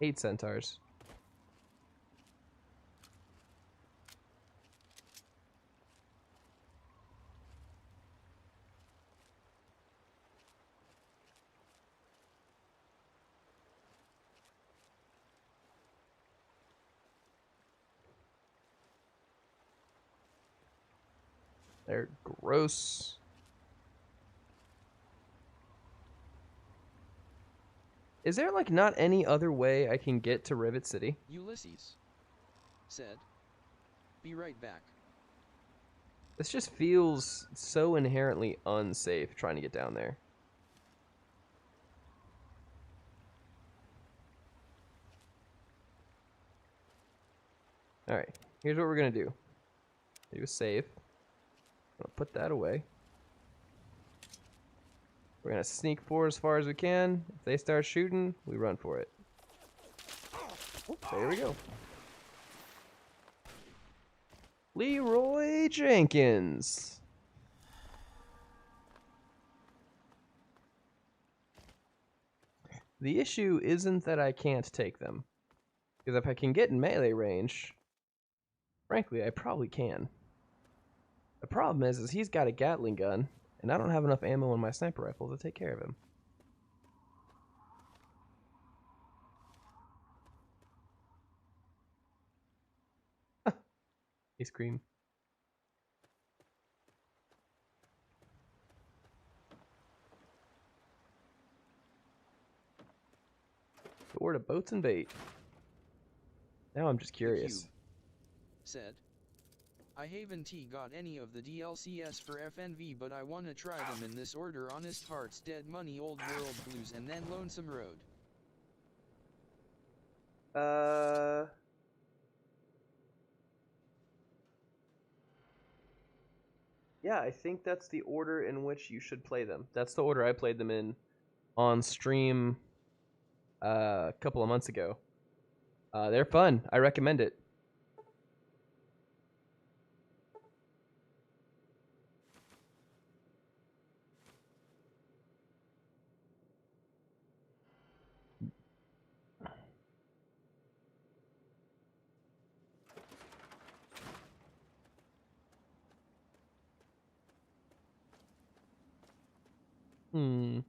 S1: 8 centaurs. They're gross. Is there like not any other way I can get to Rivet City?
S2: Ulysses said, "Be right back."
S1: This just feels so inherently unsafe trying to get down there. Alright, here's what we're gonna do. Do a save. I'm gonna put that away. We're gonna sneak forward as far as we can. If they start shooting, we run for it. Oh, there we go. Leroy Jenkins. The issue isn't that I can't take them. Because if I can get in melee range, frankly, I probably can. The problem is he's got a Gatling gun, and I don't have enough ammo in my sniper rifle to take care of him. He screamed. Door to boats and bait. Now I'm just curious.
S2: Cube said, "I haven't got any of the DLCs for FNV, but I wanna try them in this order: Honest Hearts, Dead Money, Old World Blues, and then Lonesome Road."
S1: Yeah, I think that's the order in which you should play them. That's the order I played them in on stream a couple of months ago. They're fun. I recommend it. Hmm.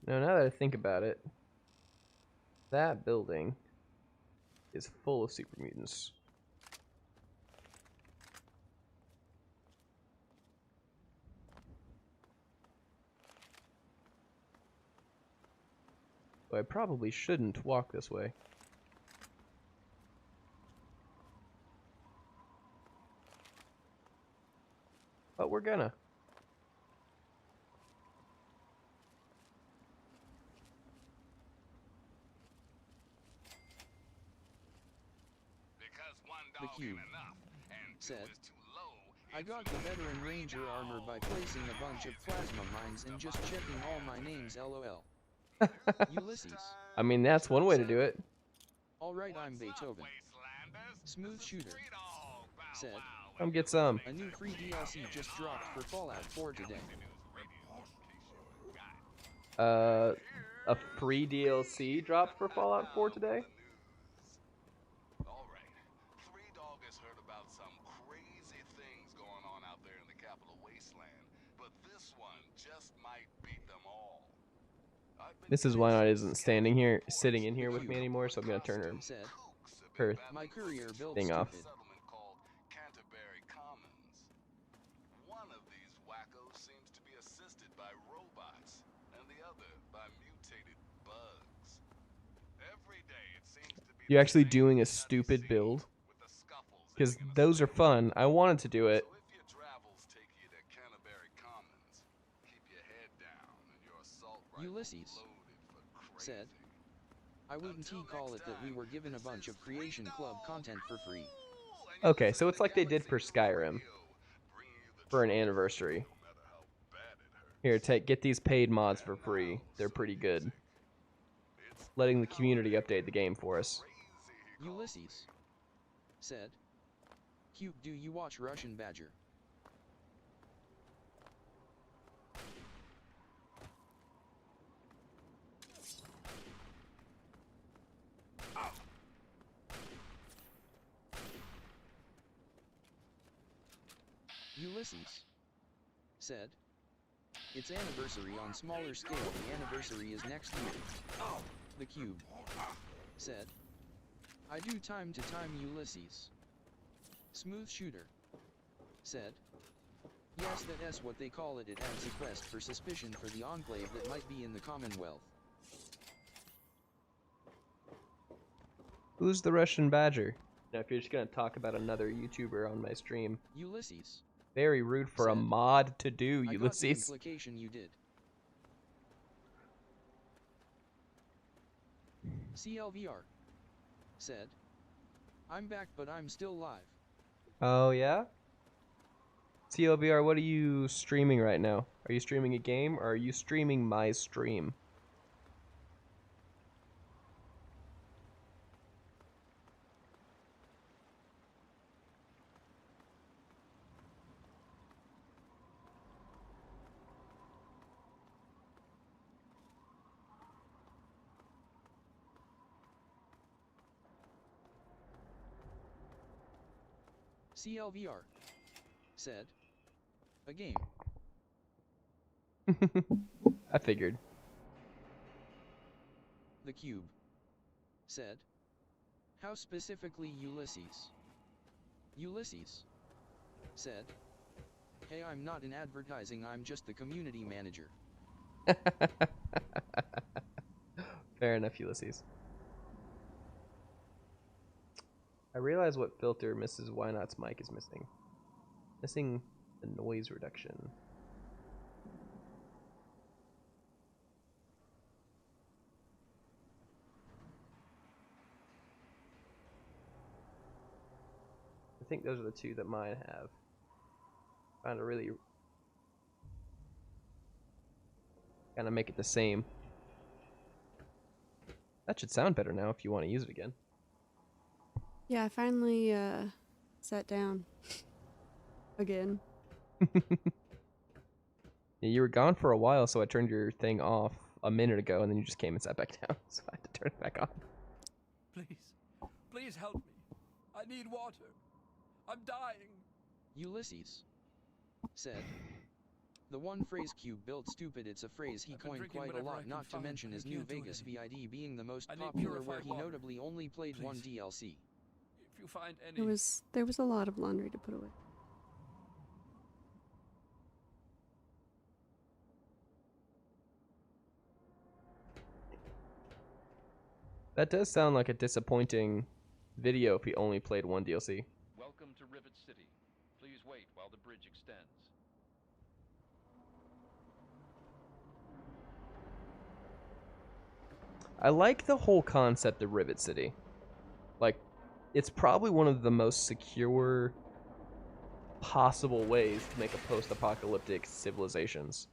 S1: Now that I think about it, that building is full of super mutants. So I probably shouldn't walk this way. But we're gonna.
S2: The Cube said, "I got the veteran ranger armor by placing a bunch of plasma mines and just checking all my names, lol." Ulysses.
S1: I mean, that's one way to do it.
S2: "Alright, I'm Beethoven." Smooth Shooter said,
S1: Come get some.
S2: "A new free DLC just dropped for Fallout 4 today."
S1: A free DLC dropped for Fallout 4 today?
S4: Alright, Three Dog has heard about some crazy things going on out there in the capital Wasteland, but this one just might beat them all.
S1: This is why not isn't sitting in here with me anymore, so I'm gonna turn
S2: said,
S1: her
S2: "My courier built
S1: thing off.
S4: Settlement called Pngtuber Commons. One of these wackos seems to be assisted by robots, and the other by mutated bugs. Every day it seems to be
S1: You actually doing a stupid build? Because those are fun. I wanted to do it.
S4: So if your travels take you to Pngtuber Commons, keep your head down and your assault rifle
S2: Ulysses
S4: loaded for
S2: said,
S4: crazy.
S2: "I wouldn't call it that we were given a bunch of Creation Club content for free."
S1: Okay, so it's like they did for Skyrim. For an anniversary. Here, get these paid mods for free. They're pretty good. Letting the community update the game for us.
S2: Ulysses said, "Cube, do you watch Russian Badger?" Ulysses said, "Its anniversary on smaller scale. The anniversary is next year." The Cube said, "I do time to time." Ulysses Smooth Shooter said, "Yes, that's what they call it. It adds a quest for suspicion for the Enclave that might be in the Commonwealth."
S1: Who's the Russian Badger? Now, if you're just gonna talk about another YouTuber on my stream,
S2: Ulysses
S1: very rude for a
S2: said,
S1: mod to do,
S2: "I got the
S1: Ulysses.
S2: implication you did." CLVR said, "I'm back, but I'm still live."
S1: Oh yeah? TLBR, what are you streaming right now? Are you streaming a game or are you streaming my stream?
S2: CLVR said, "A game."
S1: I figured.
S2: The Cube said, "How specifically, Ulysses?" Ulysses said, "Hey, I'm not in advertising, I'm just the community manager."
S1: Fair enough, Ulysses. I realize what filter Mrs. Why Not's mic is missing. Missing the noise reduction. I think those are the two that mine have. Trying to really kind of make it the same. That should sound better now if you want to use it again.
S3: Yeah, I finally sat down again.
S1: Yeah, you were gone for a while, so I turned your thing off a minute ago, and then you just came and sat back down, so I had to turn it back on.
S9: Please help me. I need water. I'm dying.
S2: Ulysses said, "The one phrase Cube built stupid, it's a phrase he coined quite a lot, not to mention his New Vegas VID being the most popular, where he notably only played one DLC."
S9: If you find any...
S3: There was a lot of laundry to put away.
S1: That does sound like a disappointing video if he only played one DLC.
S6: Welcome to Rivet City. Please wait while the bridge extends.
S1: I like the whole concept of Rivet City. Like, it's probably one of the most secure possible ways to make a post-apocalyptic civilizations.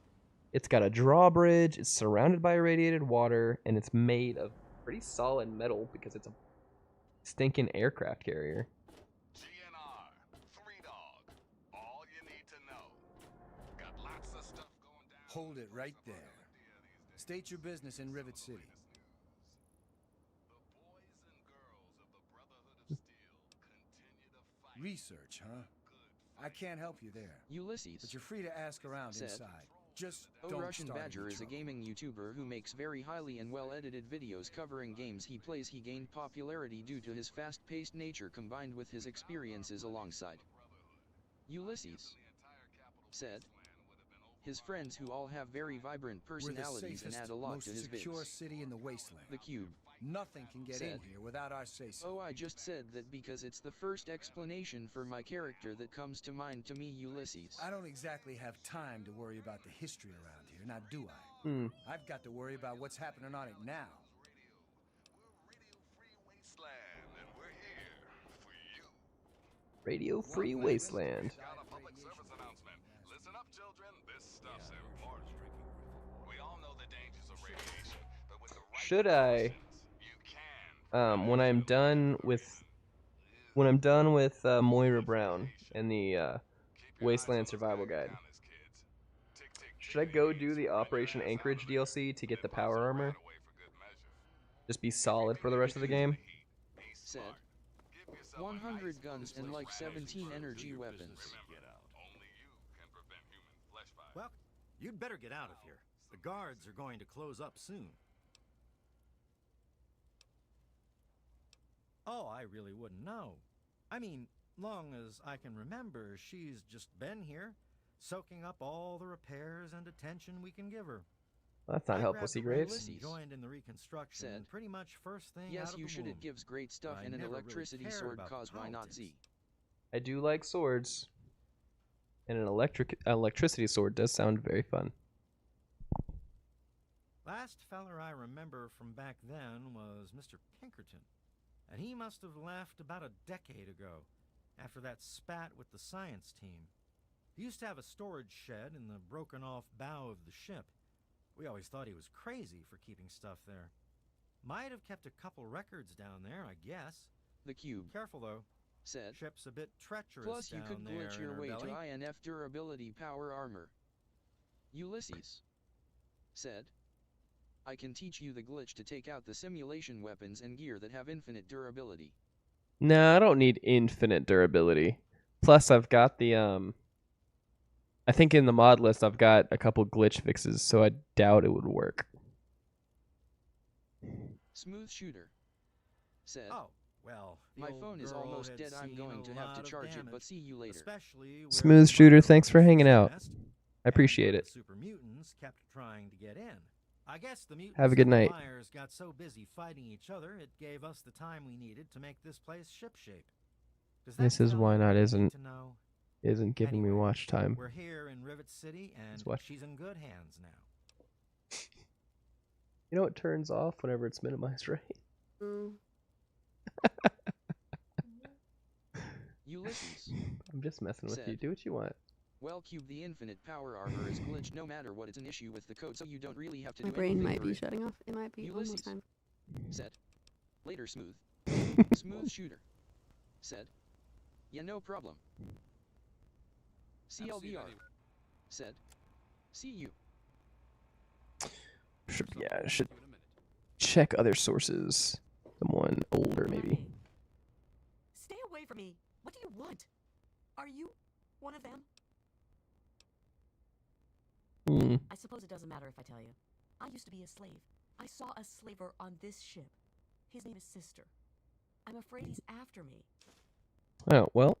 S1: It's got a drawbridge, it's surrounded by irradiated water, and it's made of pretty solid metal because it's a stinking aircraft carrier.
S4: GNR, 3Dog, all you need to know. Got lots of stuff going down.
S12: Hold it right there. State your business in Rivet City.
S4: The boys and girls of the Brotherhood of Steel continue to fight.
S12: Research, huh? I can't help you there.
S2: Ulysses
S12: But you're free to ask around
S2: said,
S12: inside. Just
S2: "Oh,
S12: don't
S2: Russian
S12: start
S2: Badger
S12: any
S2: is a
S12: trouble.
S2: gaming YouTuber who makes very highly and well-edited videos covering games he plays. He gained popularity due to his fast-paced nature combined with his experiences alongside." Ulysses said, "His friends who all have very vibrant personalities and add a lot to his
S12: most secure
S2: vids."
S12: city in the Wasteland.
S2: The Cube
S12: Nothing can get in
S2: said,
S12: here without our say-so.
S2: "Oh, I just said that because it's the first explanation for my character that comes to mind to me, Ulysses."
S12: I don't exactly have time to worry about the history around here, now do I? I've got to worry about what's happening on it now.
S4: We're Radio Free Wasteland, and we're here for you.
S1: Radio Free Wasteland.
S4: Got a public service announcement. Listen up, children. This stuff's important. We all know the dangers of radiation, but with the right
S1: Should I,
S4: you can.
S1: when I'm done with Moira Brown and the Wasteland Survival Guide, should I go do the Operation Anchorage DLC to get the power armor? Just be solid for the rest of the game?
S2: said, 100 guns and like 17 energy weapons.
S13: You'd better get out of here. The guards are going to close up soon. Oh, I really wouldn't know. I mean, long as I can remember, she's just been here, soaking up all the repairs and attention we can give her.
S1: Well, that's not helpful, Seagraves.
S2: Ulysses
S13: Joined in the reconstruction
S2: said,
S13: pretty much first thing
S2: yes,
S13: out of
S2: you
S13: the
S2: should.
S13: womb.
S2: It gives great stuff,
S13: I
S2: and an
S13: never really
S2: electricity
S13: cared
S2: sword
S13: about
S2: cause
S13: the
S2: why not
S13: politics.
S2: Z?
S1: I do like swords. And an electricity sword does sound very fun.
S13: Last feller I remember from back then was Mr. Pinkerton. And he must have left about a decade ago, after that spat with the science team. He used to have a storage shed in the broken-off bow of the ship. We always thought he was crazy for keeping stuff there. Might have kept a couple records down there, I guess.
S2: The cube.
S13: Careful, though.
S2: Said.
S13: Ship's a bit treacherous
S2: Plus, you
S13: down
S2: could
S13: there
S2: glitch
S13: in
S2: your
S13: her
S2: way
S13: belly.
S2: to INF durability power armor. Ulysses. Said. I can teach you the glitch to take out the simulation weapons and gear that have infinite durability.
S1: No, I don't need infinite durability. Plus, I've got the I think in the mod list I've got a couple glitch fixes, so I doubt it would work.
S2: Smooth shooter. Said.
S13: Oh, well, the
S2: My
S13: old
S2: phone is
S13: girl
S2: almost
S13: had
S2: dead. I'm
S13: seen
S2: going
S13: a
S2: to have
S13: lot
S2: to
S13: of
S2: charge it,
S13: damage,
S2: but see you later.
S13: especially where
S1: Smooth
S13: the
S1: shooter,
S13: mother
S1: thanks for
S13: was
S1: hanging out.
S13: fast,
S1: I appreciate
S13: and
S1: it.
S13: the super mutants kept trying to get in. I guess the mutants
S1: Have a good
S13: and the
S1: night.
S13: liars got so busy fighting each other, it gave us the time we needed to make this place shipshape. Does that
S1: This is
S13: tell
S1: why
S13: you
S1: not
S13: what you need
S1: isn't
S13: to know?
S1: giving me
S13: Anyway,
S1: watch time.
S13: We're here in Rivet City, and
S1: Let's watch.
S13: she's in good hands now.
S1: You know it turns off whenever it's minimized, right?
S3: Mm.
S2: Ulysses.
S1: I'm just messing with you.
S2: Said.
S1: Do what you want.
S2: Well, Cube, the infinite power armor is glitched no matter what. It's an issue with the code, so you don't really have to
S3: My
S2: do
S3: brain
S2: anything
S3: might
S2: for
S3: be
S2: it.
S3: shutting off. It might be
S2: Ulysses.
S3: almost time.
S2: Said. Later, Smooth. Smooth shooter. Said. Yeah, no problem. CLVR. Said. See you.
S1: Yeah, I should check other sources. Someone older, maybe.
S11: Stay away from me. What do you want? Are you one of them? I suppose it doesn't matter if I tell you. I used to be a slave. I saw a slaver on this ship. His name is Sister. I'm afraid he's after me.
S1: Oh, well.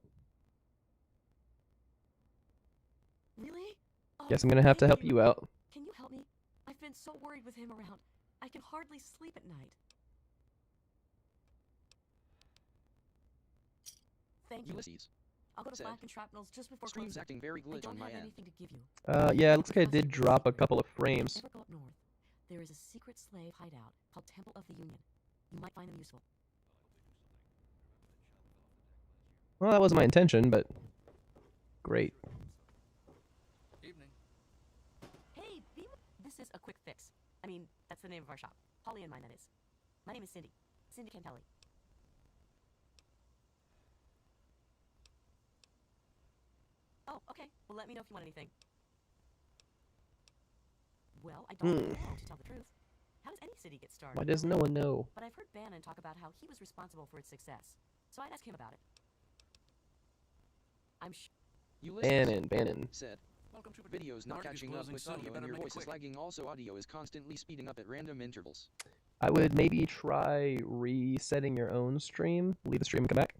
S11: Really? Oh,
S1: Guess I'm gonna have to help
S11: thank
S1: you out.
S11: Can you help me? I've been so worried with him around. I can hardly sleep at night. Thank you.
S2: Ulysses.
S11: I'll go to
S2: Said.
S11: Flak and Shrapnel's just before
S2: Stream's
S11: closing.
S2: acting very
S11: I
S2: glitch
S11: don't
S2: on my
S11: have
S2: end.
S11: anything to give you.
S1: Yeah, it looks like I
S11: Because
S1: did
S11: it's
S1: drop a
S11: secret.
S1: couple of
S11: If
S1: frames.
S11: you ever go up north, there is a secret slave hideout called Temple of the Union. You might find them useful.
S1: Well, that wasn't my intention, but great.
S9: Evening.
S11: Hey, this is a quick fix. I mean, that's the name of our shop. Holly and mine, that is. My name is Cindy. Cindy Cantelli. Oh, okay. Well, let me know if you want anything. Well, I don't know, to tell the truth. How does any city get started?
S1: Why does no one know?
S11: But I've heard Bannon talk about how he was responsible for its success. So I'd ask him about it. I'm
S2: Ulysses.
S1: Bannon.
S2: Said.
S9: Welcome to
S2: Video's not
S9: Market is
S2: catching up
S9: closing
S2: with
S9: soon, you
S2: audio and
S9: better
S2: your
S9: make it
S2: voice is
S9: quick.
S2: lagging. Also, audio is constantly speeding up at random intervals.
S1: I would maybe try resetting your own stream. Leave the stream and come back.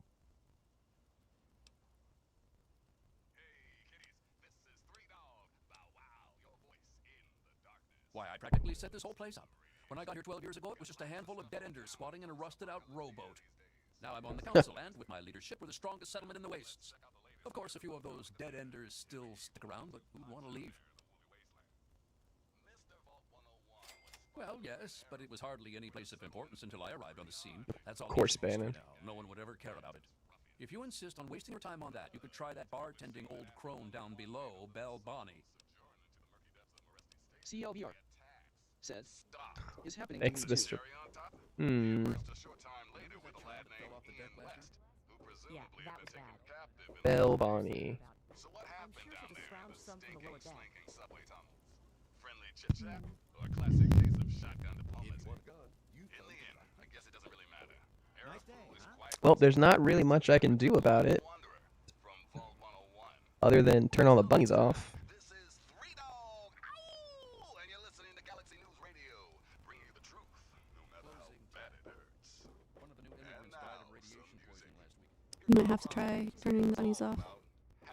S9: Why, I practically set this whole place up. When I got here 12 years ago, it was just a handful of dead-enders squatting in a rusted-out rowboat. Now I'm on the council, and with my leadership, we're the strongest settlement in the wastes. Of course, a few of those dead-enders still stick around, but who'd want to leave? Well, yes, but it was hardly any place of importance until I arrived on the scene. That's all.
S1: Of course,
S9: the industry
S1: Bannon.
S9: now. No one would ever care about it. If you insist on wasting your time on that, you could try that bartending old crone down below, Belle Bonnie.
S2: CLVR. Said. Is happening
S1: Thanks,
S2: to me too.
S1: Mr. Hmm.
S11: Yeah, that was bad.
S1: Belle Bonnie.
S11: I'm sure she'll just scrounge some from the lower deck.
S4: Friendly chit-chat or a classic case of shotgun diplomacy. In the end, I guess it doesn't really matter.
S13: Nice day, huh?
S1: Well, there's not really much I can do about it. Other than turn all the bunnies off.
S4: This is 3 Dog
S3: You might have to try turning the bunnies off.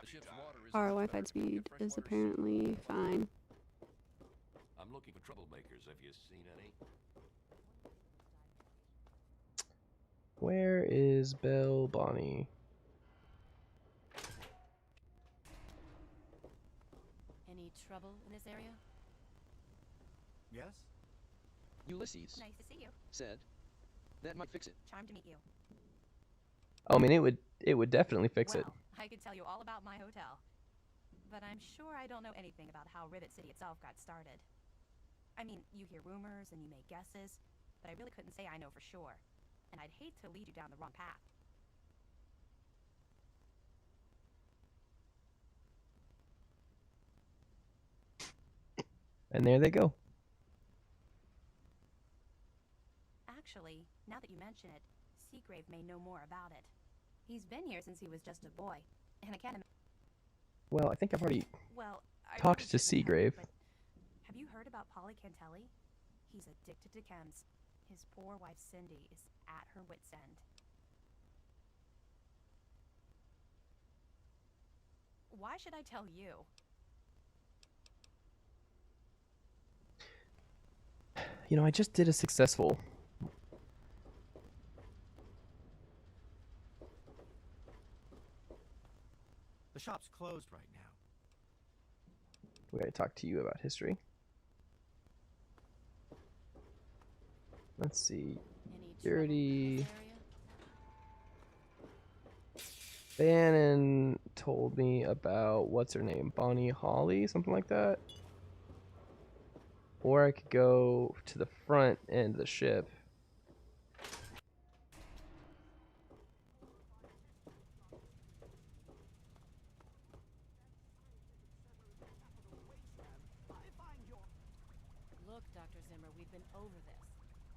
S9: The ship's water is
S3: Our
S9: much
S3: Wi-Fi
S9: better
S3: speed
S9: than the
S3: is
S9: freshwater
S3: apparently fine.
S10: I'm looking for troublemakers. Have you seen any?
S1: Where is Belle Bonnie?
S11: Any trouble in this area?
S12: Yes?
S2: Ulysses
S7: Nice to see you.
S2: said, that might fix it.
S7: Charmed to meet you.
S1: Oh, I mean, it would definitely fix it.
S7: Well, I could tell you all about my hotel. But I'm sure I don't know anything about how Rivet City itself got started. I mean, you hear rumors and you make guesses, but I really couldn't say I know for sure. And I'd hate to lead you down the wrong path.
S1: And there they go.
S7: Actually, now that you mention it, Seagrave may know more about it. He's been here since he was just a boy, and I can't
S1: Well, I think I've already
S7: Well, I
S1: talked
S7: really
S1: to
S7: shouldn't tell you,
S1: Seagrave.
S7: but have you heard about Polly Cantelli? He's addicted to chems. His poor wife Cindy is at her wit's end. Why should I tell you?
S1: You know, I just did a successful.
S13: The shop's closed right now.
S1: We gotta talk to you about history. Let's see. Security. Bannon told me about what's her name, Bonnie Holly, something like that. Or I could go to the front end of the ship.
S11: Look, Dr. Zimmer, we've been over this.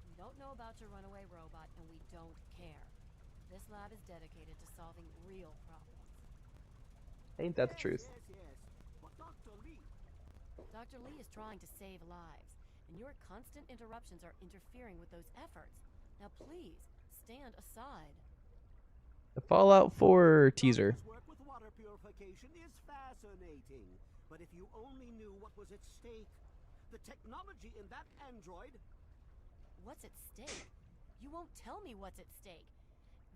S11: We don't know about your runaway robot, and we don't care. This lab is dedicated to solving real problems.
S1: Ain't that the truth?
S8: But Dr. Lee,
S11: Dr. Lee is trying to save lives, and your constant interruptions are interfering with those efforts. Now please, stand aside.
S1: The Fallout 4 teaser.
S8: Doctor's work with water purification is fascinating. But if you only knew what was at stake, the technology in that android.
S11: What's at stake? You won't tell me what's at stake.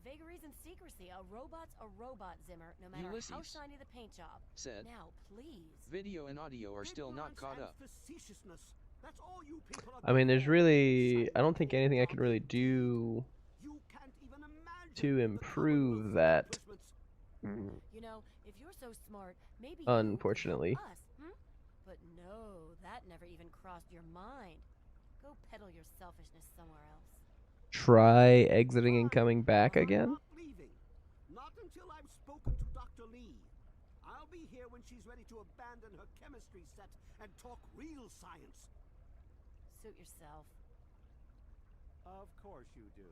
S11: Vagaries and secrecy. A robot's a robot, Zimmer, no matter how
S2: Ulysses
S11: shiny the paint job.
S2: said,
S11: Now, please.
S2: video and audio are still not
S8: Ignorance
S2: caught
S8: and
S2: up.
S8: facetiousness. That's all you people are
S1: I mean, there's
S8: good for.
S1: really, I don't think anything I could really do
S8: You can't even imagine
S1: to
S8: the
S1: improve
S8: Commonwealth's
S1: that.
S8: accomplishments.
S11: You know, if you're so smart, maybe
S1: Unfortunately.
S11: you could help us, But no, that never even crossed your mind. Go peddle your selfishness somewhere else.
S1: Try exiting and coming back
S8: I'm
S1: again?
S8: not leaving. Not until I've spoken to Dr. Lee. I'll be here when she's ready to abandon her chemistry set and talk real science.
S11: Suit yourself.
S8: Of course you do.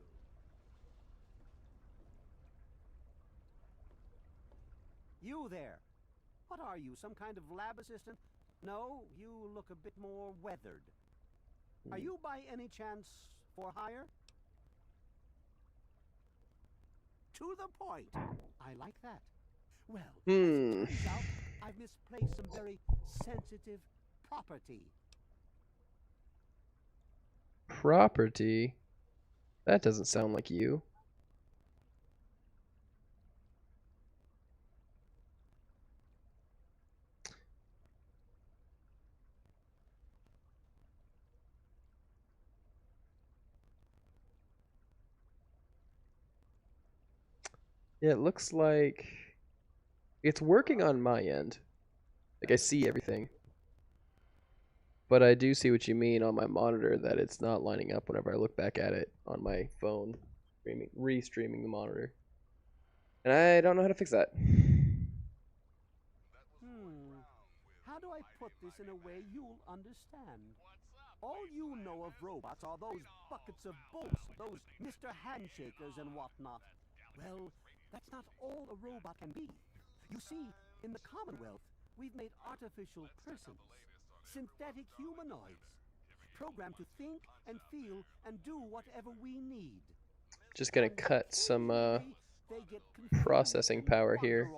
S8: You there. What are you, some kind of lab assistant? No, you look a bit more weathered. Are you by any chance for hire? To the point. I like that. Well, as it turns out, I've misplaced some very sensitive property.
S1: Property? That doesn't sound like you. It looks like it's working on my end. Like, I see everything. But I do see what you mean on my monitor, that it's not lining up whenever I look back at it on my phone, restreaming the monitor. And I don't know how to fix that.
S8: How do I put this in a way you'll understand? All you know of robots are those buckets of bolts, those Mr. Handshakers and whatnot. Well, that's not all a robot can be. You see, in the Commonwealth, we've made artificial persons, synthetic humanoids, programmed to think and feel and do whatever we need.
S1: Just gonna cut some
S8: They get
S1: processing power here.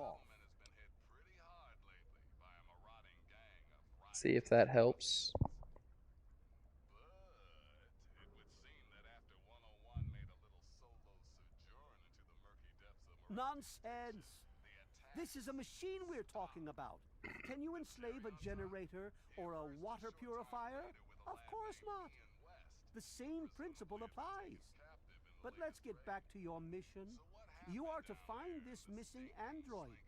S1: See if that helps.
S8: Nonsense! This is a machine we're talking about. Can you enslave a generator or a water purifier? Of course not. The same principle applies. But let's get back to your mission. You are to find this missing android.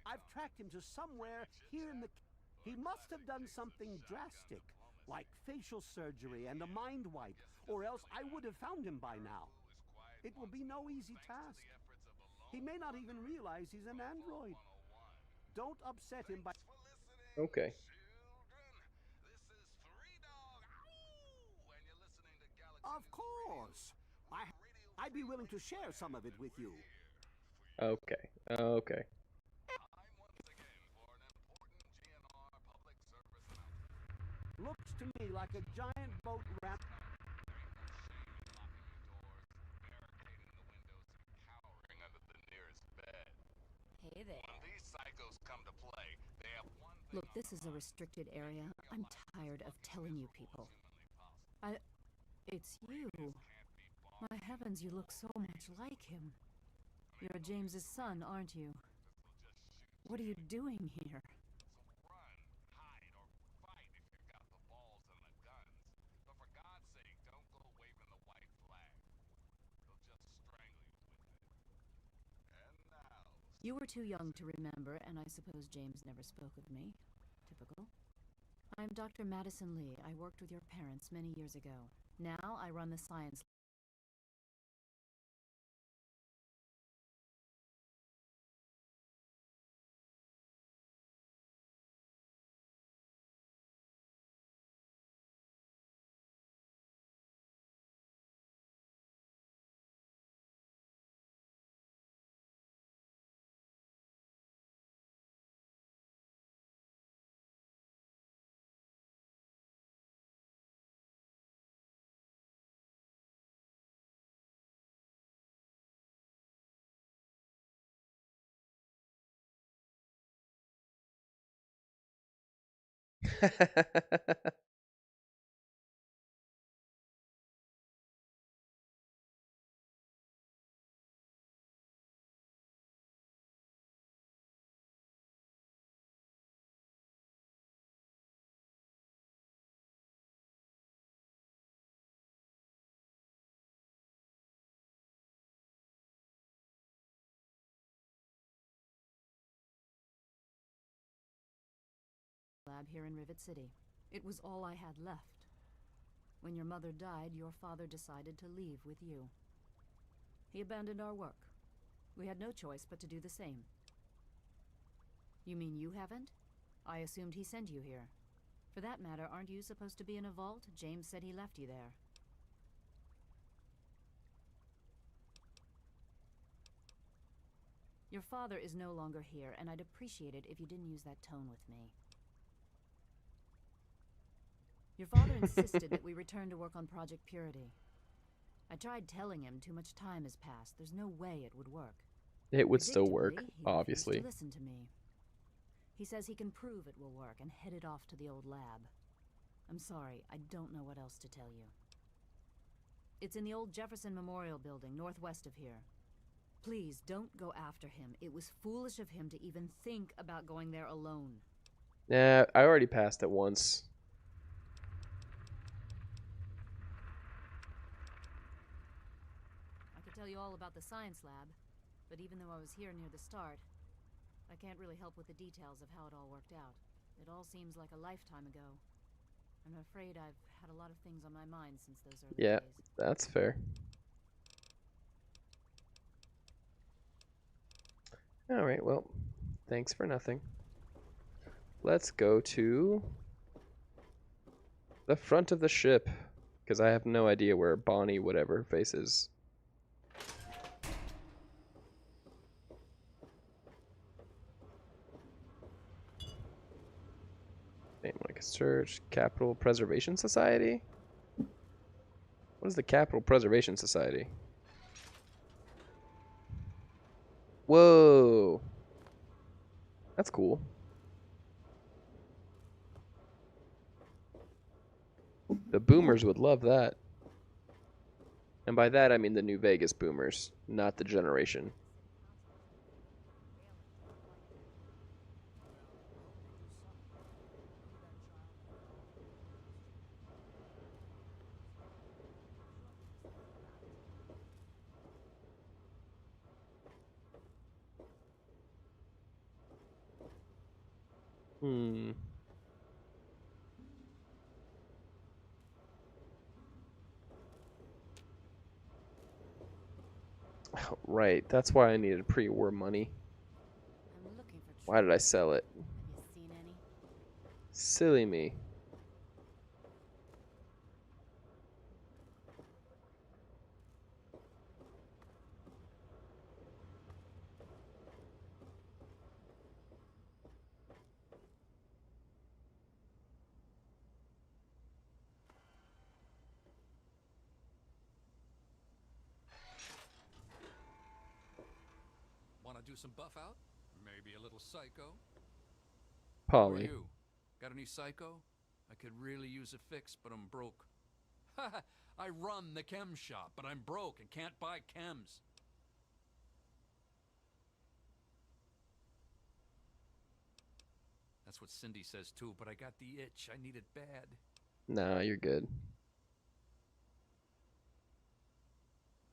S8: I've tracked him to somewhere here in the... He must have done something drastic, like facial surgery and a mind wipe, or else I would have found him by now. It will be no easy task. He may not even realize he's an android. Don't upset him by...
S1: Okay.
S8: Of course. I'd be willing to share some of it with you.
S1: Okay. Okay.
S8: Looks to me like a giant boat ramp.
S7: Hey there. Look, this is a restricted area. I'm tired of telling you people. It's you. My heavens, you look so much like him. You're James's son, aren't you? What are you doing here? You were too young to remember, and I suppose James never spoke of me. Typical. I'm Dr. Madison Lee. I worked with your parents many years ago. Now I run the science lab here in Rivet City. It was all I had left. When your mother died, your father decided to leave with you. He abandoned our work. We had no choice but to do the same. You mean you haven't? I assumed he sent you here. For that matter, aren't you supposed to be in a vault? James said he left you there. Your father is no longer here, and I'd appreciate it if you didn't use that tone with me. Your father insisted that we return to work on Project Purity. I tried telling him too much time has passed. There's no way it would work.
S1: It would still work,
S7: Predictably, he
S1: obviously.
S7: refused to listen to me. He says he can prove it will work and headed off to the old lab. I'm sorry, I don't know what else to tell you. It's in the old Jefferson Memorial Building, northwest of here. Please, don't go after him. It was foolish of him to even think about going there alone.
S1: Nah, I already passed it once.
S7: I could tell you all about the science lab, but even though I was here near the start, I can't really help with the details of how it all worked out. It all seems like a lifetime ago. I'm afraid I've had a lot of things on my mind since those early
S1: Yeah,
S7: days.
S1: that's fair. Alright, well, thanks for nothing. Let's go to the front of the ship, because I have no idea where Bonnie whatever faces. Name like a search. Capital Preservation Society? What is the Capital Preservation Society? Whoa. That's cool. The boomers would love that. And by that, I mean the New Vegas boomers, not the generation. Hmm. Right, that's why I needed pre-war money.
S7: I'm looking for
S1: Why did I sell it?
S7: Have you seen any?
S1: Silly me.
S9: Want to do some buff out? Maybe a little psycho? Who are
S1: Polly.
S9: you? Got any psycho? I could really use a fix, but I'm broke. I run the chem shop, but I'm broke and can't buy chems. That's what Cindy says too, but I got the itch. I need it bad.
S1: Nah, you're good.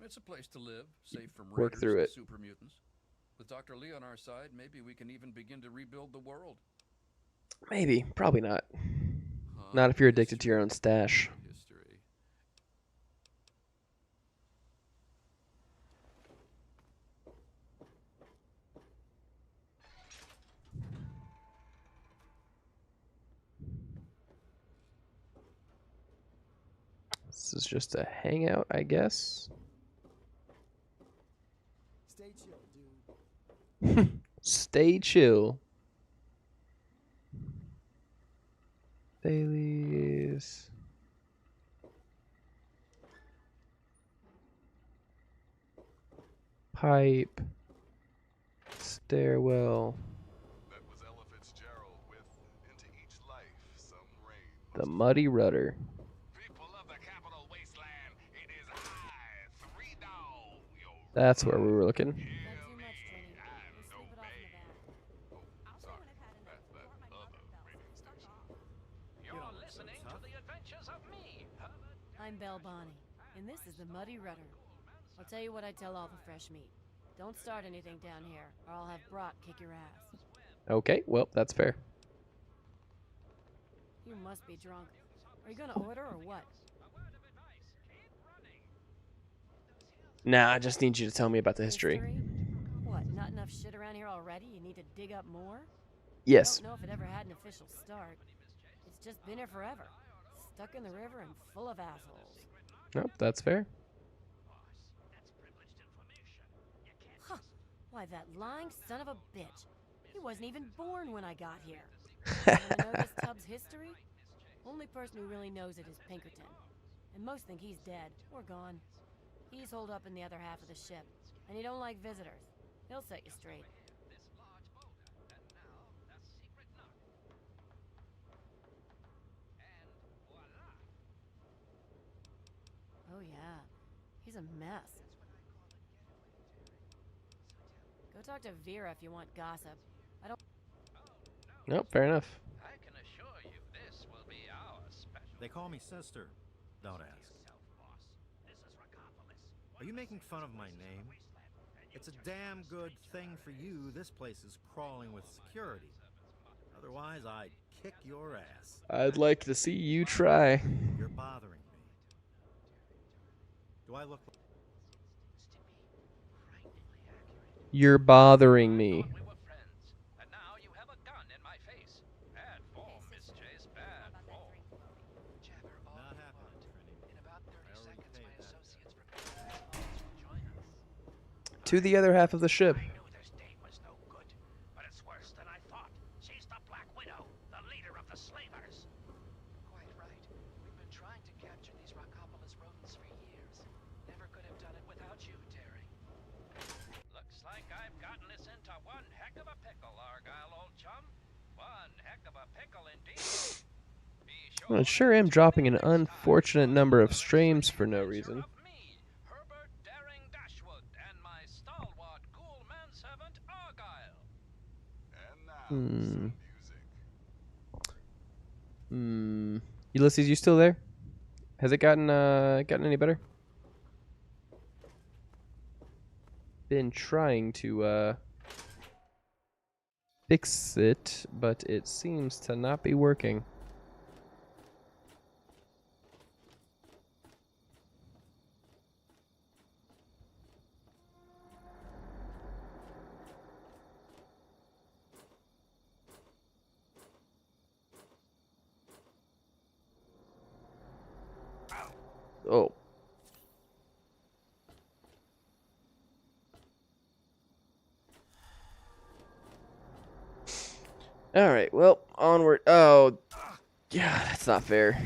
S9: It's a place to live, safe from
S1: Work
S9: raiders
S1: through
S9: and
S1: it.
S9: super mutants. With Dr. Lee on our side, maybe we can even begin to rebuild the world.
S1: Maybe. Probably not.
S9: Huh?
S1: Not if you're addicted to your own stash.
S9: History.
S1: This is just a hangout, I guess.
S8: Stay chill, dude.
S1: Stay chill. Bailey's. Pipe. Stairwell.
S4: That was Ella Fitzgerald with Into Each Life, Some Rain.
S1: The Muddy Rudder.
S4: People of the capital wasteland, it is I, Three Dog, your
S1: That's where we were looking.
S7: Not too much, Trini. We'll sleep it off in the van.
S4: I'll say when I've had enough before my mother bells. Stuck off.
S6: You're listening to the adventures of me, Herbert.
S7: I'm Belle Bonnie, and this is the Muddy Rudder. I'll tell you what I tell all the fresh meat. Don't start anything down here, or I'll have Brock kick your ass.
S1: Okay, well, that's fair.
S7: You must be drunk. Are you gonna order or what?
S1: Nah, I just need you to tell me about the history.
S7: What, not enough shit around here already? You need to dig up more?
S1: Yes.
S7: I don't know if it ever had an official start. It's just been here forever. Stuck in the river and full of assholes.
S1: Nope, that's fair.
S7: Huh. Why, that lying son of a bitch. He wasn't even born when I got here. Wanna know this tub's history? Only person who really knows it is Pinkerton. And most think he's dead or gone. He's holed up in the other half of the ship, and he don't like visitors. He'll set you straight. Oh yeah, he's a mess. Go talk to Vera if you want gossip. I don't.
S1: Nope, fair enough.
S6: I can assure you this will be our special.
S13: They call me sister. Don't ask. Are you making fun of my name? It's a damn good thing for you this place is crawling with security. Otherwise, I'd kick your ass.
S1: I'd like to see you try.
S13: You're bothering me. Do I look like...
S1: You're bothering me.
S6: We were friends, and now you have a gun in my face. Bad form, Miss Chase, bad form.
S2: Jabber all
S13: Not
S2: you
S13: happening,
S2: want.
S13: Trini.
S2: In about 30
S13: I already
S2: seconds, my
S13: paid that.
S2: associates for will join us.
S1: To the other half of the ship.
S6: I knew this date was no good, but it's worse than I thought. She's the Black Widow, the leader of the slavers.
S2: Quite right. We've been trying to capture these Rockopolis rodents for years. Never could have done it without you, Terry.
S6: Looks like I've gotten chum. One heck of a pickle indeed. Be
S1: I sure am dropping an unfortunate number of streams for no reason.
S6: me, Herbert Daring Dashwood, and my stalwart ghoul manservant Argyle.
S4: And now,
S1: Ulysses, you still there? Has it gotten any better? Been trying to fix it, but it seems to not be working. Oh. All right, well, onward. Oh, yeah, that's not fair.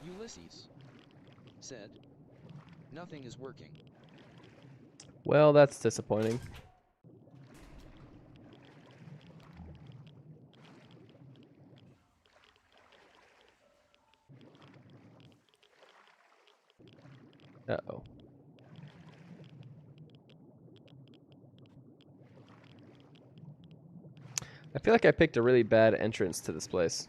S2: Ulysses said, "Nothing is working."
S1: Well, that's disappointing. Uh-oh. I feel like I picked a really bad entrance to this place.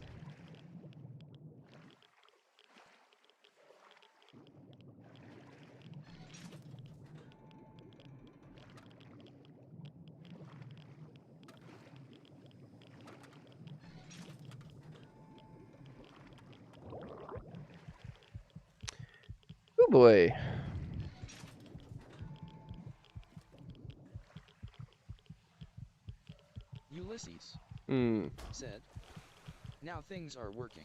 S1: Oh boy.
S2: Ulysses said, "Now things are working."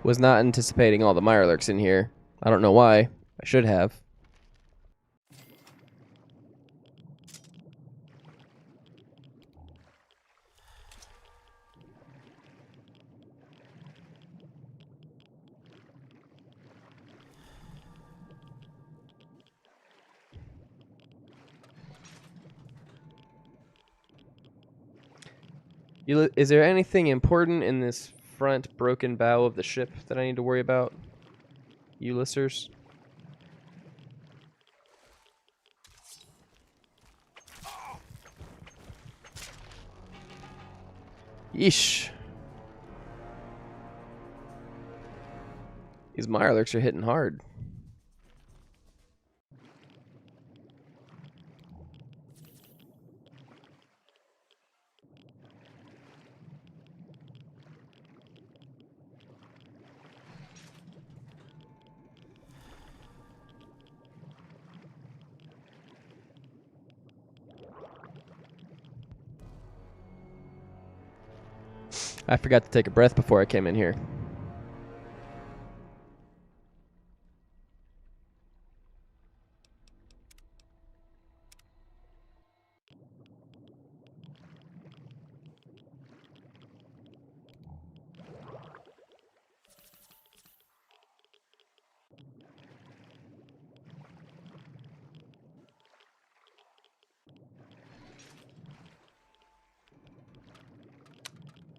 S1: Was not anticipating all the Mirelurks in here. I don't know why. I should have. Is there anything important in this front broken bow of the ship that I need to worry about, Ulysses? Yeesh. These Mirelurks are hitting hard. I forgot to take a breath before I came in here.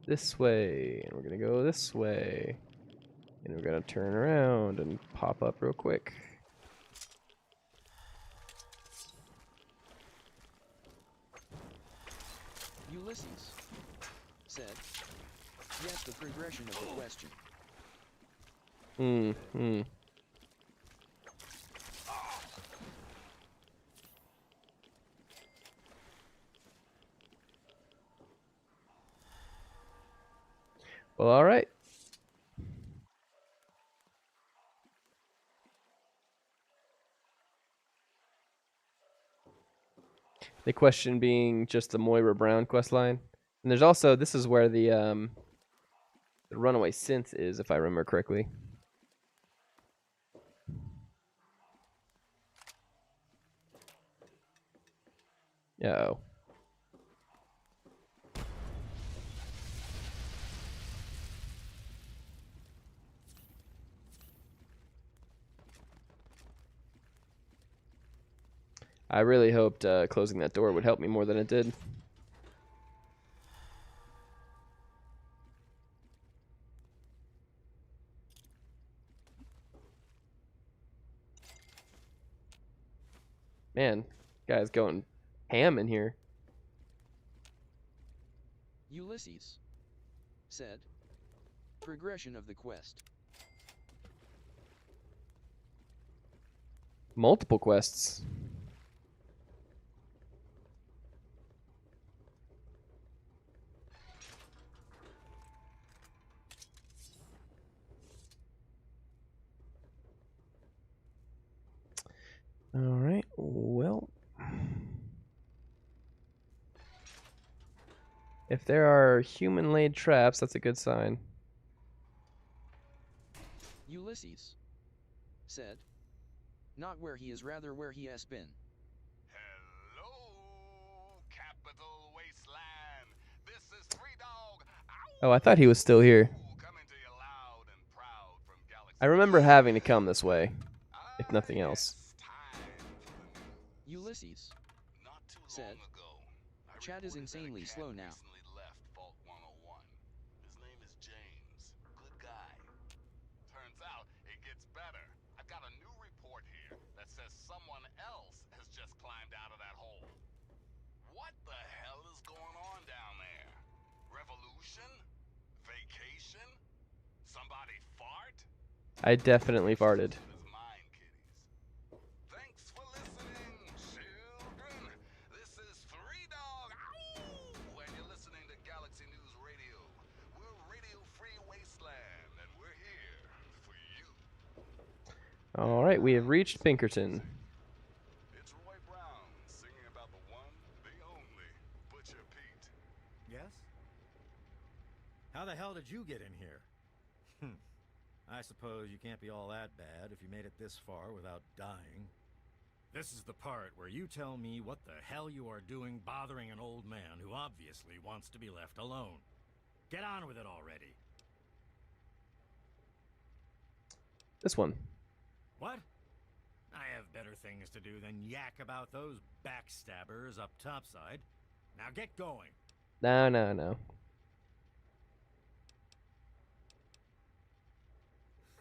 S1: This way, and we're gonna go this way, and we're gonna turn around and pop up real quick.
S2: Ulysses said, "Yes, the progression of the question."
S1: Well, all right. The question being just the Moira Brown quest line. And there's also, this is where the The runaway synth is, if I remember correctly. Uh-oh. I really hoped closing that door would help me more than it did. Man, guy's going ham in here.
S2: Ulysses said, progression of the quest.
S1: Multiple quests. All right, well, if there are human-laid traps, that's a good sign.
S2: Ulysses said, not where he is, rather where he has been.
S4: Hello, capital Wasteland. This is Three Dog.
S1: Oh, I thought he was still here.
S4: Coming to you loud and proud from Galaxy.
S1: I remember having to come this way, if nothing else.
S2: Ulysses said, chat is insanely slow now.
S4: Left Vault 101. His name is James. Good guy. Turns out it gets better. I've got a new report here that says someone else has just climbed out of that hole. What the hell is going on down there? Revolution? Vacation? Somebody fart?
S1: I definitely farted.
S4: Thanks for listening, children. This is Three Dog. Ow! And you're listening to Galaxy News Radio. We're Radio Free Wasteland, and we're here for you.
S1: All right, we have reached Pinkerton.
S4: It's Roy Brown singing about the one, the only, Butcher Pete.
S13: Yes? How the hell did you get in here? I suppose you can't be all that bad if you made it this far without dying. This is the part where you tell me what the hell you are doing bothering an old man who obviously wants to be left alone. Get on with it already.
S1: This one.
S13: What? I have better things to do than yak about those backstabbers up topside. Now get going.
S1: No.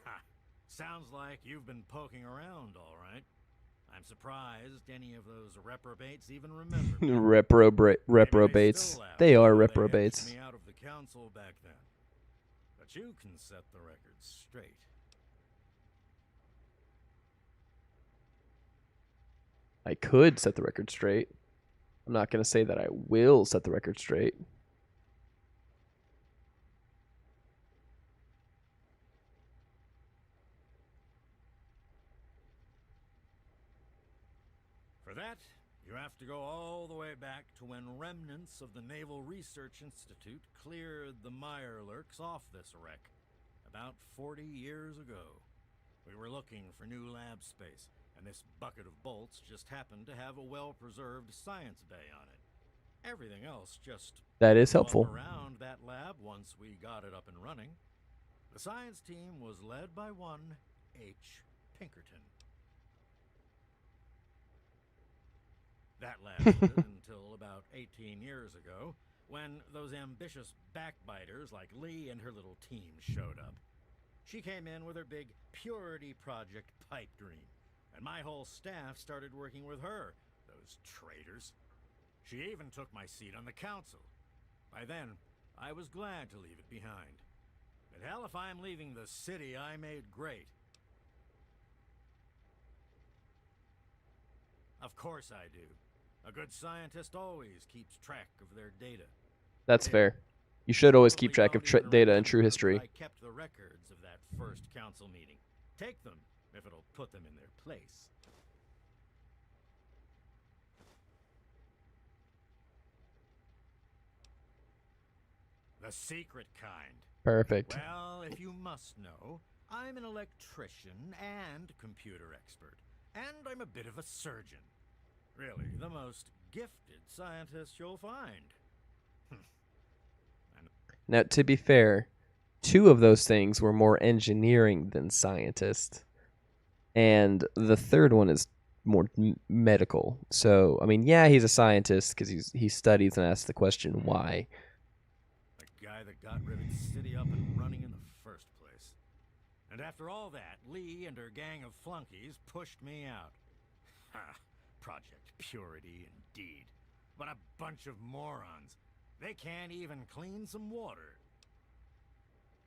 S13: Ha! Sounds like you've been poking around, all right. I'm surprised any of those reprobates even remember me.
S1: Reprobates. They are reprobates.
S13: They edged me out of the council back then. But you can set the record straight.
S1: I could set the record straight. I'm not going to say that I will set the record straight.
S13: For that, you have to go all the way back to when remnants of the Naval Research Institute cleared the Mirelurks off this wreck, about 40 years ago. We were looking for new lab space, and this bucket of bolts just happened to have a well-preserved science bay on it. Everything else just
S1: that is
S13: blew up
S1: helpful.
S13: around that lab once we got it up and running. The science team was led by one H. Pinkerton. That lasted until about 18 years ago, when those ambitious backbiters like Lee and her little team showed up. She came in with her big Purity Project pipe dream, and my whole staff started working with her, those traitors. She even took my seat on the council. By then, I was glad to leave it behind. But hell if I'm leaving the city I made great. Of course I do. A good scientist always keeps track of their data.
S1: That's fair. You should always keep track of data and true history.
S13: I kept the records of that first council meeting. Take them if it'll put them in their place. The secret kind.
S1: Perfect.
S13: Well, if you must know, I'm an electrician and computer expert. And I'm a bit of a surgeon. Really, the most gifted scientist you'll find.
S1: Now, to be fair, 2 of those things were more engineering than scientist. And the third one is more medical. So, I mean, yeah, he's a scientist because he studies and asks the question why.
S13: The guy that got Rivet City up and running in the first place. And after all that, Lee and her gang of flunkies pushed me out. Ha! Project Purity, indeed. What a bunch of morons. They can't even clean some water.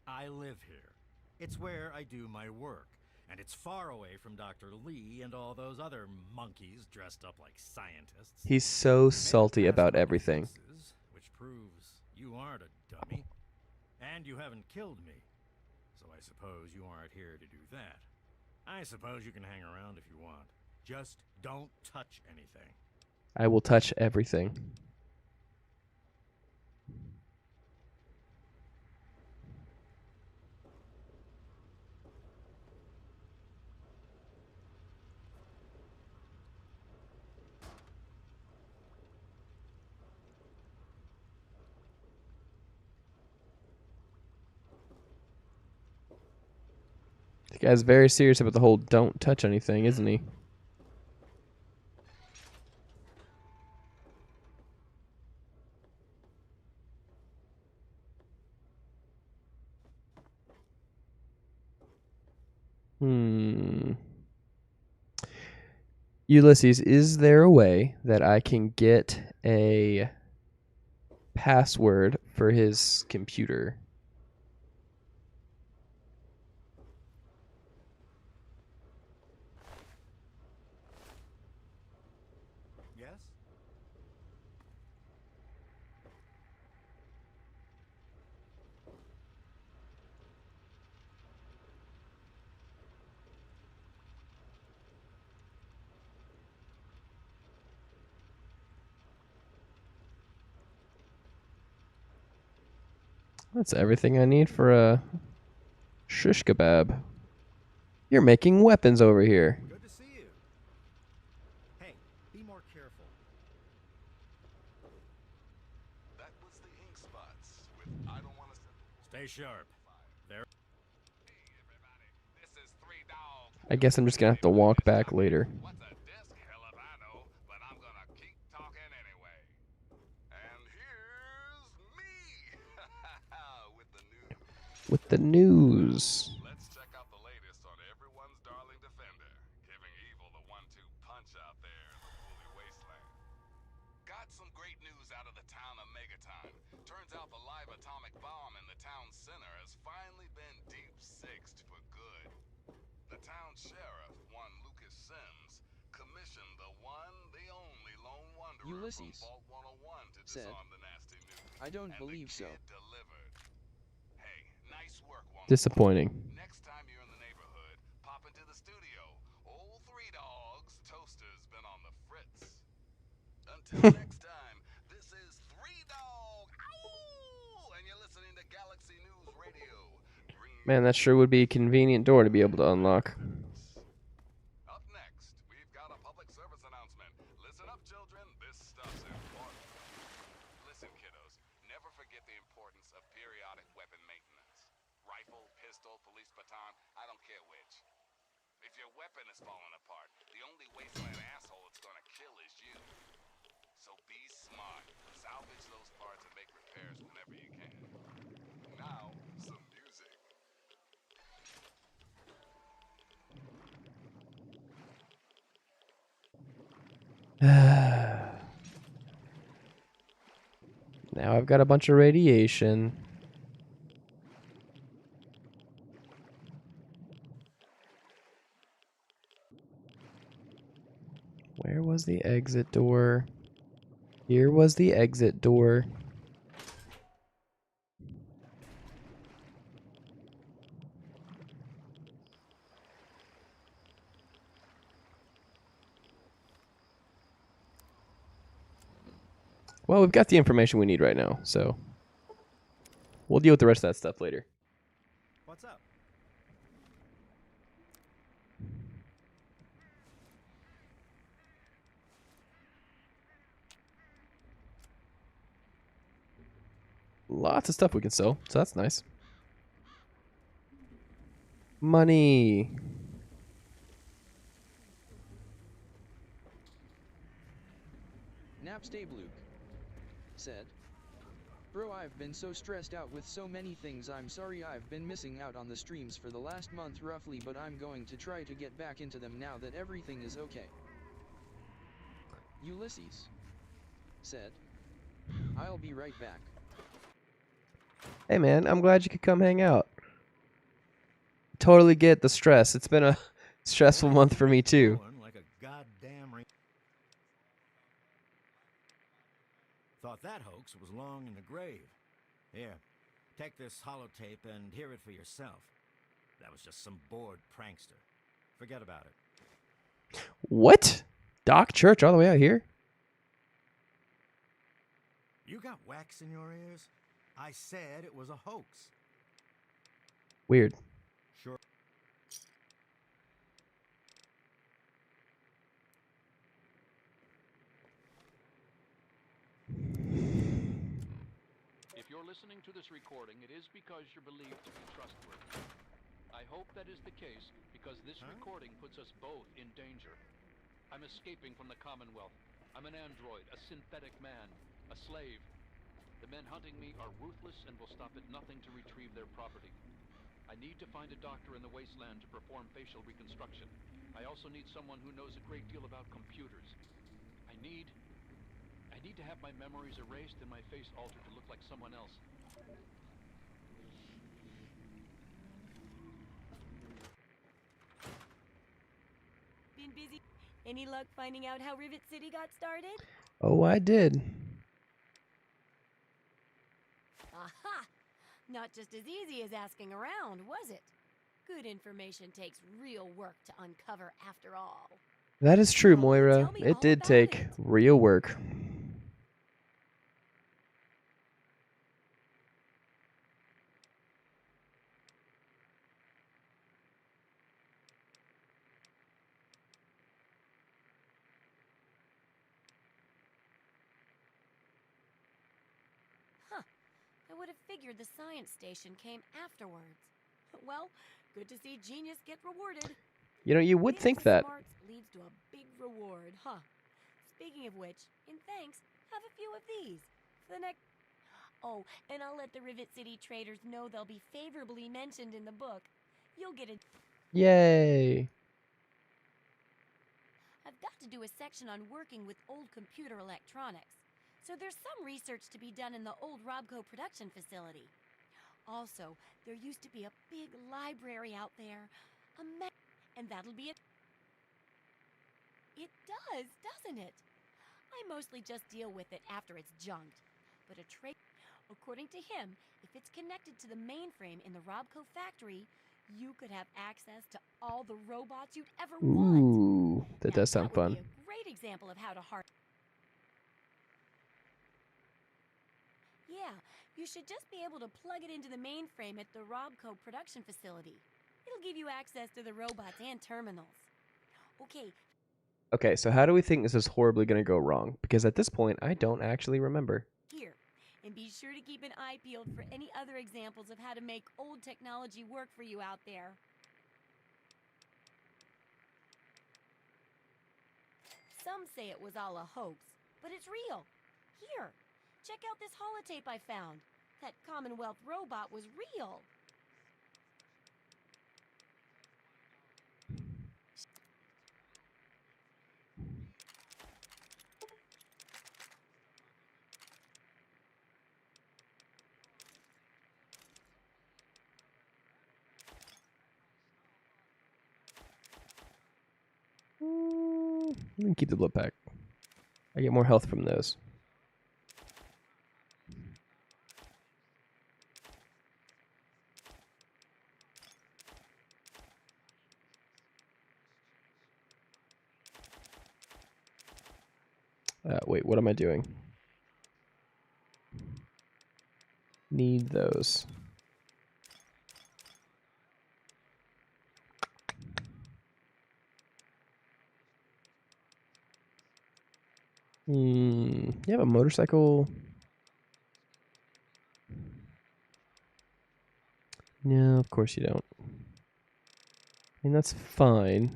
S13: I live here. It's where I do my work. And it's far away from Dr. Lee and all those other monkeys dressed up like scientists.
S1: He's so salty about everything.
S13: Which proves you aren't a dummy. And you haven't killed me. So I suppose you aren't here to do that. I suppose you can hang around if you want. Just don't touch anything.
S1: I will touch everything. The guy's very serious about the whole don't touch anything, isn't he? Ulysses, is there a way that I can get a password for his computer?
S13: Yes?
S1: That's everything I need for a shishkabab. You're making weapons over here.
S13: Good to see you. Hey, be more careful.
S4: That was the ink spots with I don't want to
S13: Stay sharp. There.
S4: This is Three Dogs.
S1: I guess I'm just gonna have to walk back later.
S4: What's a disc? Hell if I know, but I'm gonna keep talking anyway. And here's me with the news.
S1: With the news.
S4: Let's check out the latest on everyone's darling defender, giving evil the 1-2 punch out there in the woolly wasteland. Got some great news out of the town of Megaton. Turns out the live atomic bomb in the town center has finally been deep-sixed for good. The town sheriff, one Lucas Sims, commissioned the one, the only lone wanderer
S2: Ulysses
S4: from Vault 101 to
S2: said,
S4: disarm the nasty nuke.
S2: I don't
S4: And
S2: believe
S4: the
S2: so.
S4: kid delivered. Hey, nice work, 101.
S1: Disappointing.
S4: Next time you're in the neighborhood, pop into the studio. Old Three Dogs Toaster's been on the fritz. Until next time, this is Three Dog. Ow! And you're listening to Galaxy News Radio.
S1: Man, that sure would be a convenient door to be able to unlock.
S4: Up next, we've got a public service announcement. Listen up, children. This stuff's important. Listen, kiddos. Never forget the importance of periodic weapon maintenance. Rifle, pistol, police baton, I don't care which. If your weapon is falling apart, the only wasteland asshole it's gonna kill is you. So be smart. Salvage those parts and make repairs whenever you can. Now, some music.
S1: Now I've got a bunch of radiation. Where was the exit door? Here was the exit door. Well, we've got the information we need right now, so We'll deal with the rest of that stuff later.
S13: What's up?
S1: Lots of stuff we can sell, so that's nice. Money.
S2: Napstabluke said, "Bro, I've been so stressed out with so many things. I'm sorry I've been missing out on the streams for the last month roughly, but I'm going to try to get back into them now that everything is okay." Ulysses said, "I'll be right back."
S1: Hey man, I'm glad you could come hang out. Totally get the stress. It's been a stressful month for me too.
S13: Like a goddamn Thought that hoax was long in the grave. Here, take this holotape and hear it for yourself. That was just some bored prankster. Forget about it.
S1: What? Doc Church all the way out here?
S13: You got wax in your ears? I said it was a hoax.
S1: Weird.
S13: Sure.
S9: If you're listening to this recording, it is because you're believed to be trustworthy. I hope that is the case because this recording puts us both in danger. I'm escaping from the Commonwealth. I'm an android, a synthetic man, a slave. The men hunting me are ruthless and will stop at nothing to retrieve their property. I need to find a doctor in the Wasteland to perform facial reconstruction. I also need someone who knows a great deal about computers. I need to have my memories erased and my face altered to look like someone else.
S7: Been busy? Any luck finding out how Rivet City got started?
S1: Oh, I did.
S7: Aha! Not just as easy as asking around, was it? Good information takes real work to uncover after all.
S1: That is true,
S7: So,
S1: Moira.
S7: tell me
S1: It
S7: all
S1: did
S7: about
S1: take
S7: it.
S1: real work.
S7: I would have figured the science station came afterwards. Well, good to see genius get rewarded.
S1: You know, you would
S7: Being
S1: think that.
S7: smarts leads to a big reward, huh? Speaking of which, in thanks, have a few of these. For the next... Oh, and I'll let the Rivet City traders know they'll be favorably mentioned in the book. You'll get a...
S1: Yay.
S7: I've got to do a section on working with old computer electronics. So there's some research to be done in the old Robco production facility. Also, there used to be a big library out there. And that'll be it. It does, doesn't it? I mostly just deal with it after it's junked. But a trade... According to him, if it's connected to the mainframe in the Robco factory, you could have access to all the robots you'd ever want.
S1: Ooh, that
S7: Now,
S1: does sound
S7: that would
S1: fun.
S7: be a great example of how to Yeah, you should just be able to plug it into the mainframe at the Robco production facility. It'll give you access to the robots and terminals. Okay.
S1: Okay, so how do we think this is horribly going to go wrong? Because at this point, I don't actually remember.
S7: Here. And be sure to keep an eye peeled for any other examples of how to make old technology work for you out there. Some say it was all a hoax, but it's real. Here, check out this holotape I found. That Commonwealth robot was real.
S1: Let me keep the blood pack. I get more health from those. Wait, what am I doing? Need those. You have a motorcycle? No, of course you don't. I mean, that's fine.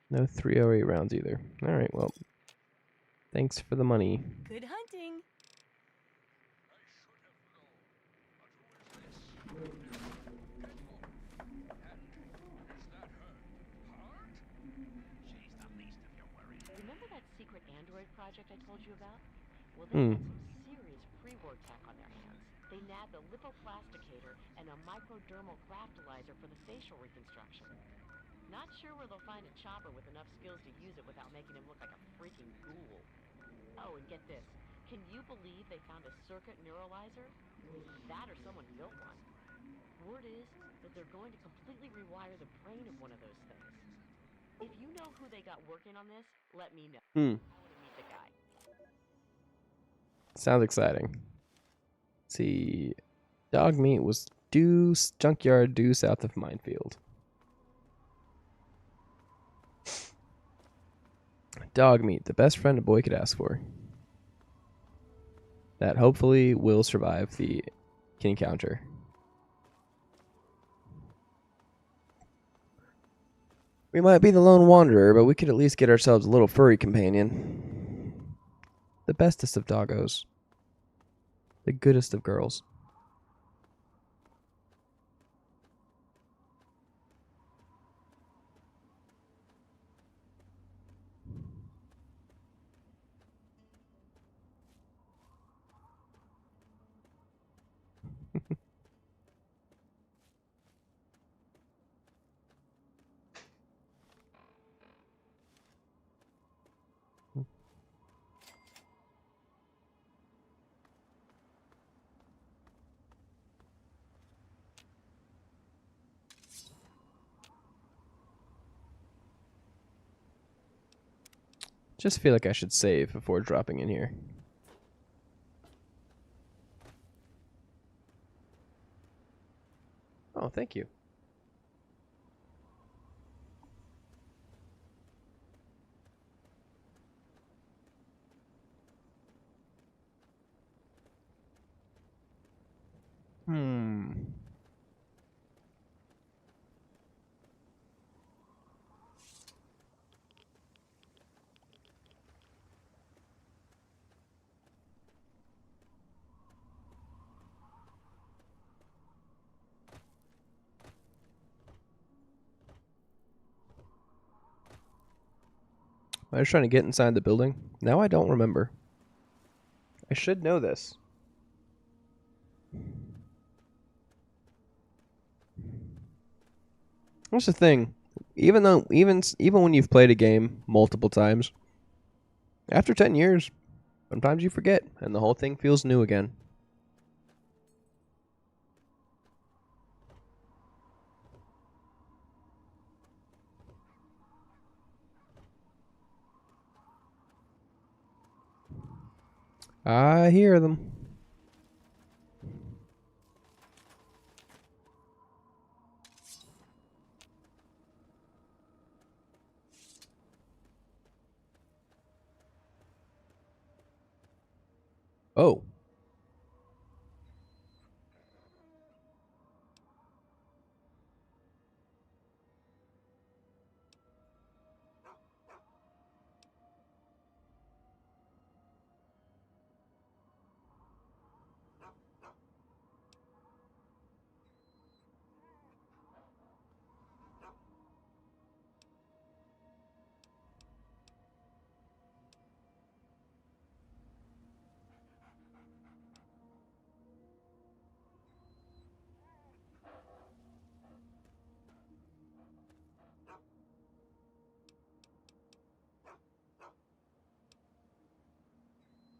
S1: No 308 rounds either. All right, well, thanks for the money.
S7: Good hunting.
S11: Remember that secret android project I told you about? Well, they had some serious pre-war tech on their hands. They nabbed a lipoplasticator and a microdermal graftalizer for the facial reconstruction. Not sure where they'll find a chopper with enough skills to use it without making him look like a freaking ghoul. Oh, and get this. Can you believe they found a circuit neuralizer? That or someone built one. Word is that they're going to completely rewire the brain of one of those things. If you know who they got working on this, let me know. I want to meet the guy.
S1: Sounds exciting. Let's see. Dog meat was junkyard due south of Minefield. Dog meat, the best friend a boy could ask for. That hopefully will survive the encounter. We might be the lone wanderer, but we could at least get ourselves a little furry companion. The bestest of doggos. The goodest of girls. Just feel like I should save before dropping in here. Oh, thank you. I was trying to get inside the building. Now I don't remember. I should know this. What's the thing? Even when you've played a game multiple times, after 10 years, sometimes you forget and the whole thing feels new again. I hear them. Oh.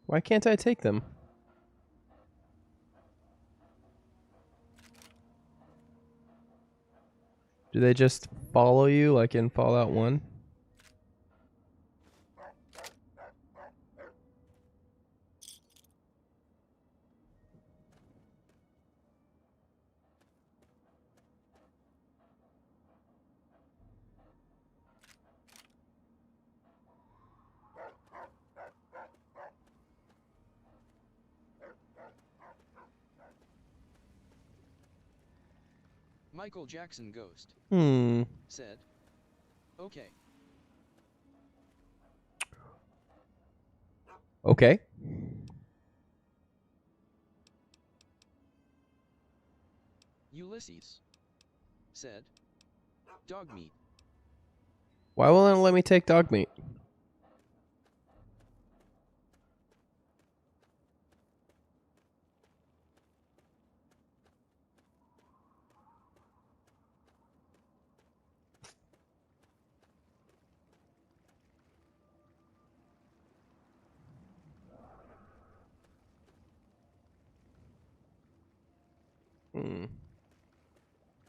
S1: Why can't I take them? Do they just follow you like in Fallout 1?
S2: Michael Jackson Ghost. Said. Okay.
S1: Okay.
S2: Ulysses. Said. Dog meat.
S1: Why won't it let me take dog meat?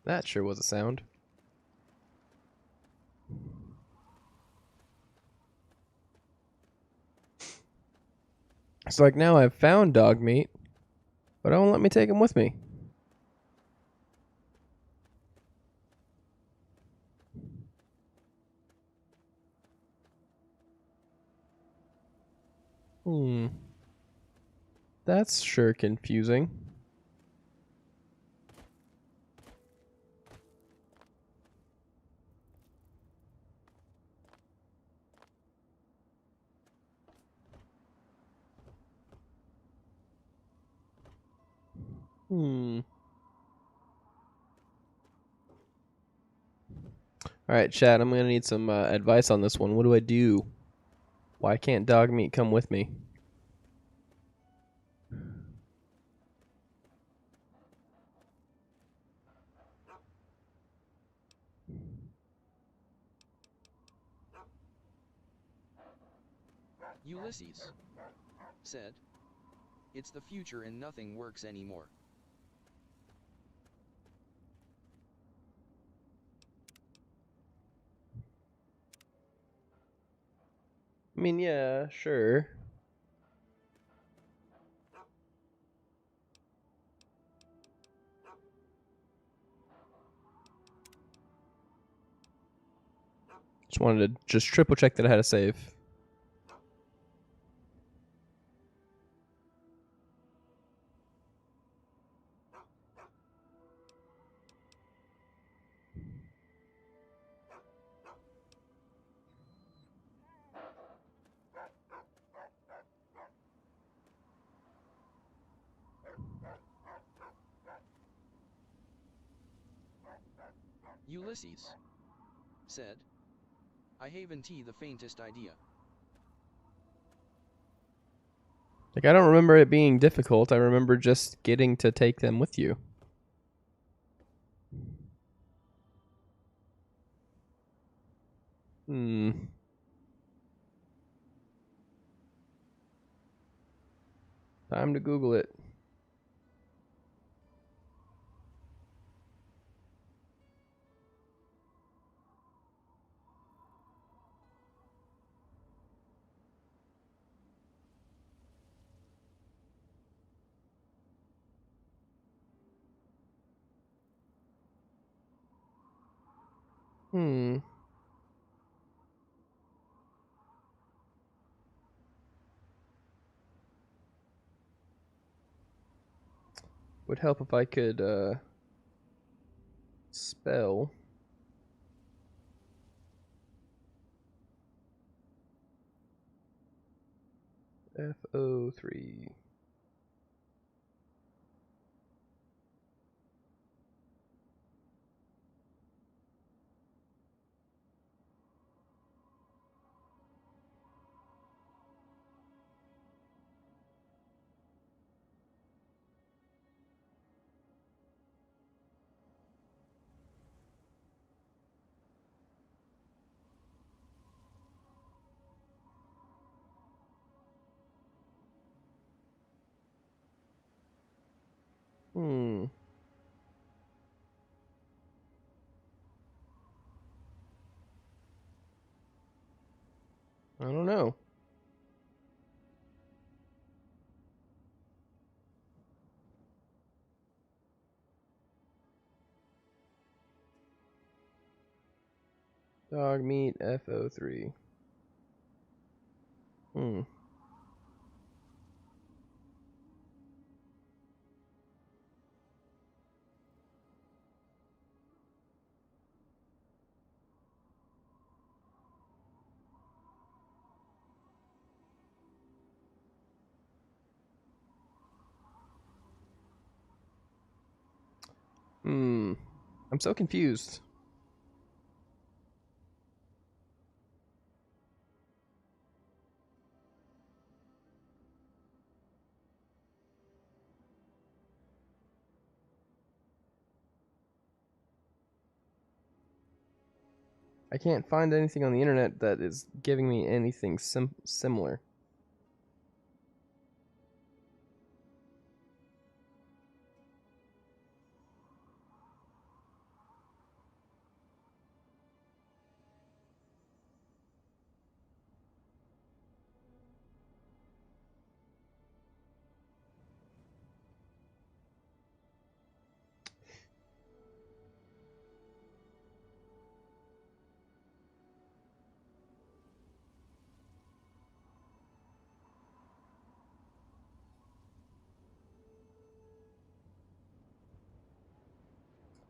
S1: That sure was a sound. It's like now I've found dog meat, but it won't let me take him with me. That's sure confusing. Alright, chat, I'm gonna need some advice on this one. What do I do? Why can't dog meat come with me?
S2: Ulysses. Said. It's the future and nothing works anymore.
S1: I mean, yeah, sure. Just wanted to just triple check that I had a save.
S2: Ulysses. Said. I haven't the faintest idea.
S1: Like, I don't remember it being difficult. I remember just getting to take them with you. Time to Google it. Would help if I could spell F03. I don't know. Dog meat F03. I'm so confused. I can't find anything on the internet that is giving me anything similar.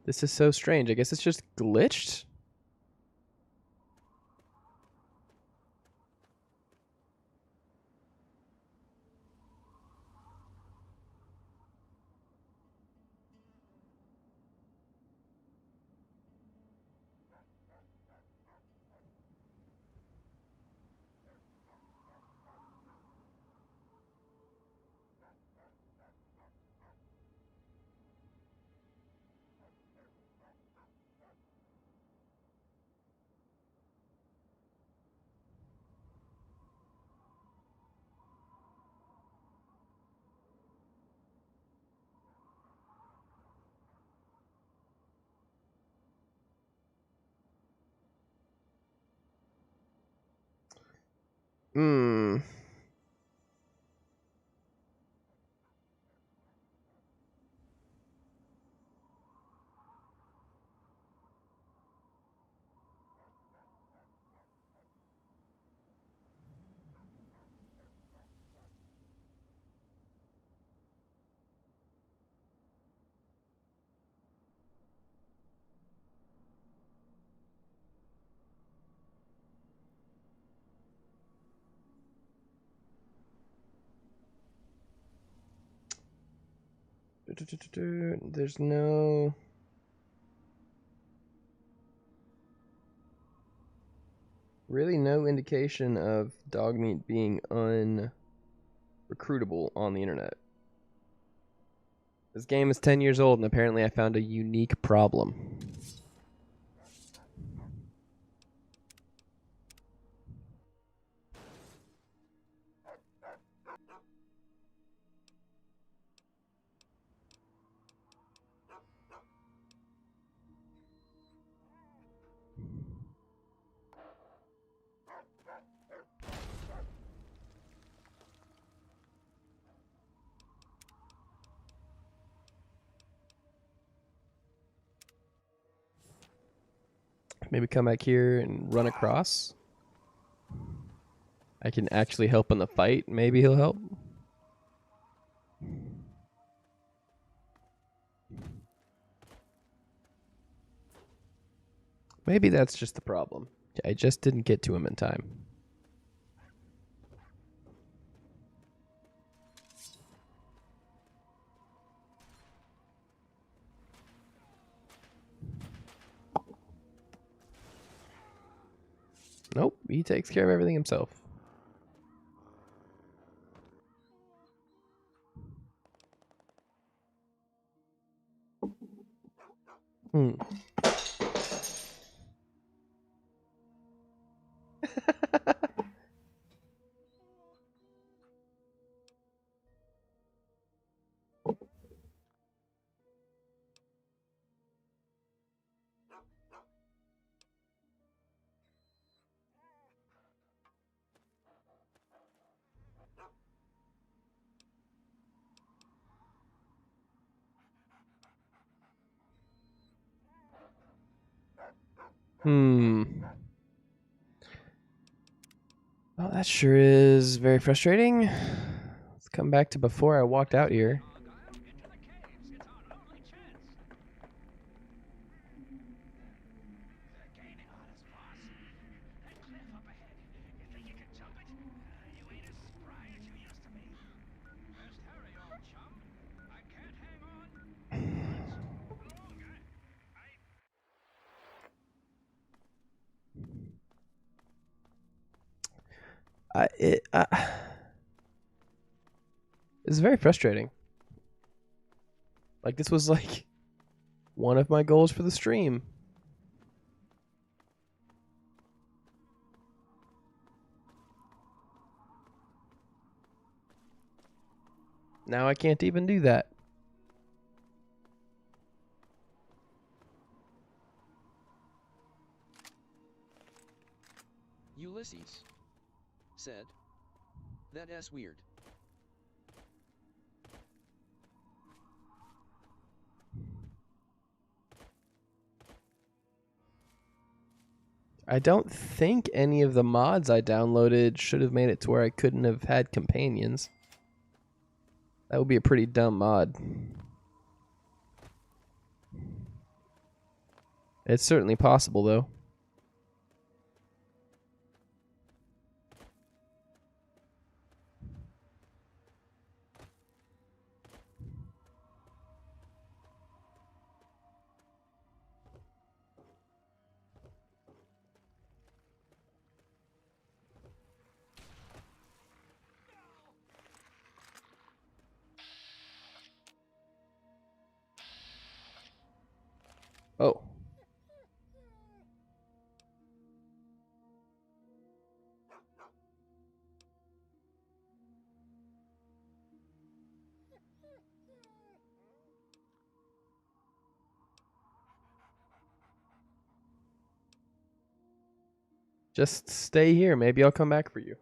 S1: This is so strange. I guess it's just glitched? Hmm. There's really no indication of dog meat being unrecruitable on the internet. This game is 10 years old, and apparently I found a unique problem. Maybe come back here and run across. I can actually help in the fight. Maybe he'll help. Maybe that's just the problem. I just didn't get to him in time. Nope, he takes care of everything himself. Well, that sure is very frustrating. Let's come back to before I walked out here. It's very frustrating. Like, this was like one of my goals for the stream. Now I can't even do that.
S2: Ulysses said, "That's weird."
S1: I don't think any of the mods I downloaded should have made it to where I couldn't have had companions. That would be a pretty dumb mod. It's certainly possible, though. Oh. Just stay here. Maybe I'll come back for you.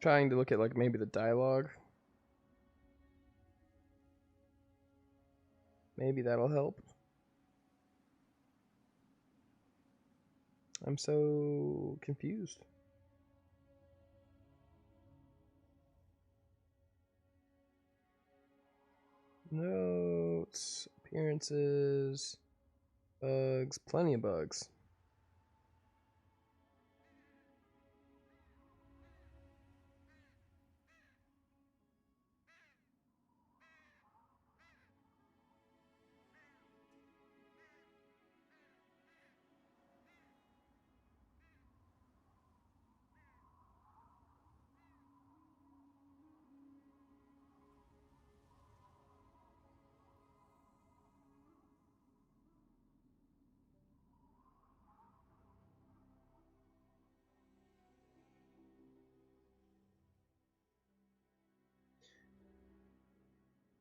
S1: Trying to look at like maybe the dialogue. Maybe that'll help. I'm so confused. Notes, appearances, bugs, plenty of bugs.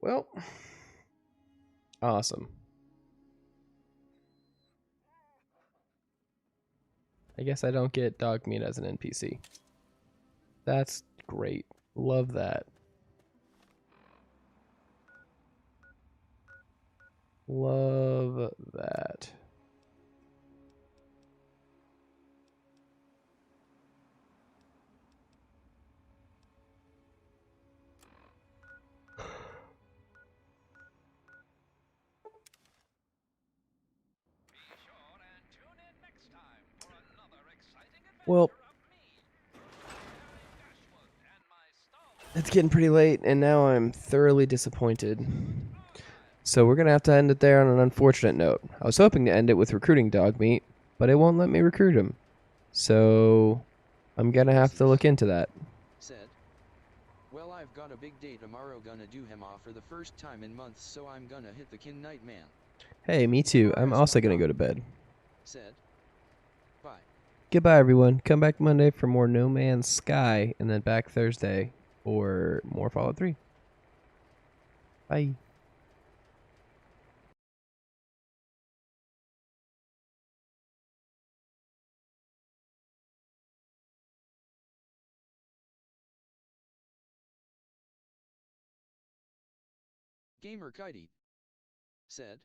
S1: Well, awesome. I guess I don't get dog meat as an NPC. That's great. Love that. Love that. Well, it's getting pretty late, and now I'm thoroughly disappointed. So we're going to have to end it there on an unfortunate note. I was hoping to end it with recruiting dog meat, but it won't let me recruit him. So I'm going to have to look into that.
S2: Said, "Well, I've got a big day tomorrow, gonna do him off for the first time in months, so I'm gonna hit the Kin Night Man."
S1: Hey, me too. I'm
S2: Progress
S1: also
S2: one
S1: going to go
S2: up,
S1: to bed.
S2: Said. Bye.
S1: Goodbye, everyone. Come back Monday for more No Man's Sky, and then back Thursday for more Fallout 3. Bye.
S2: Gamer Kitey said,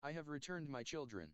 S2: I have returned my children.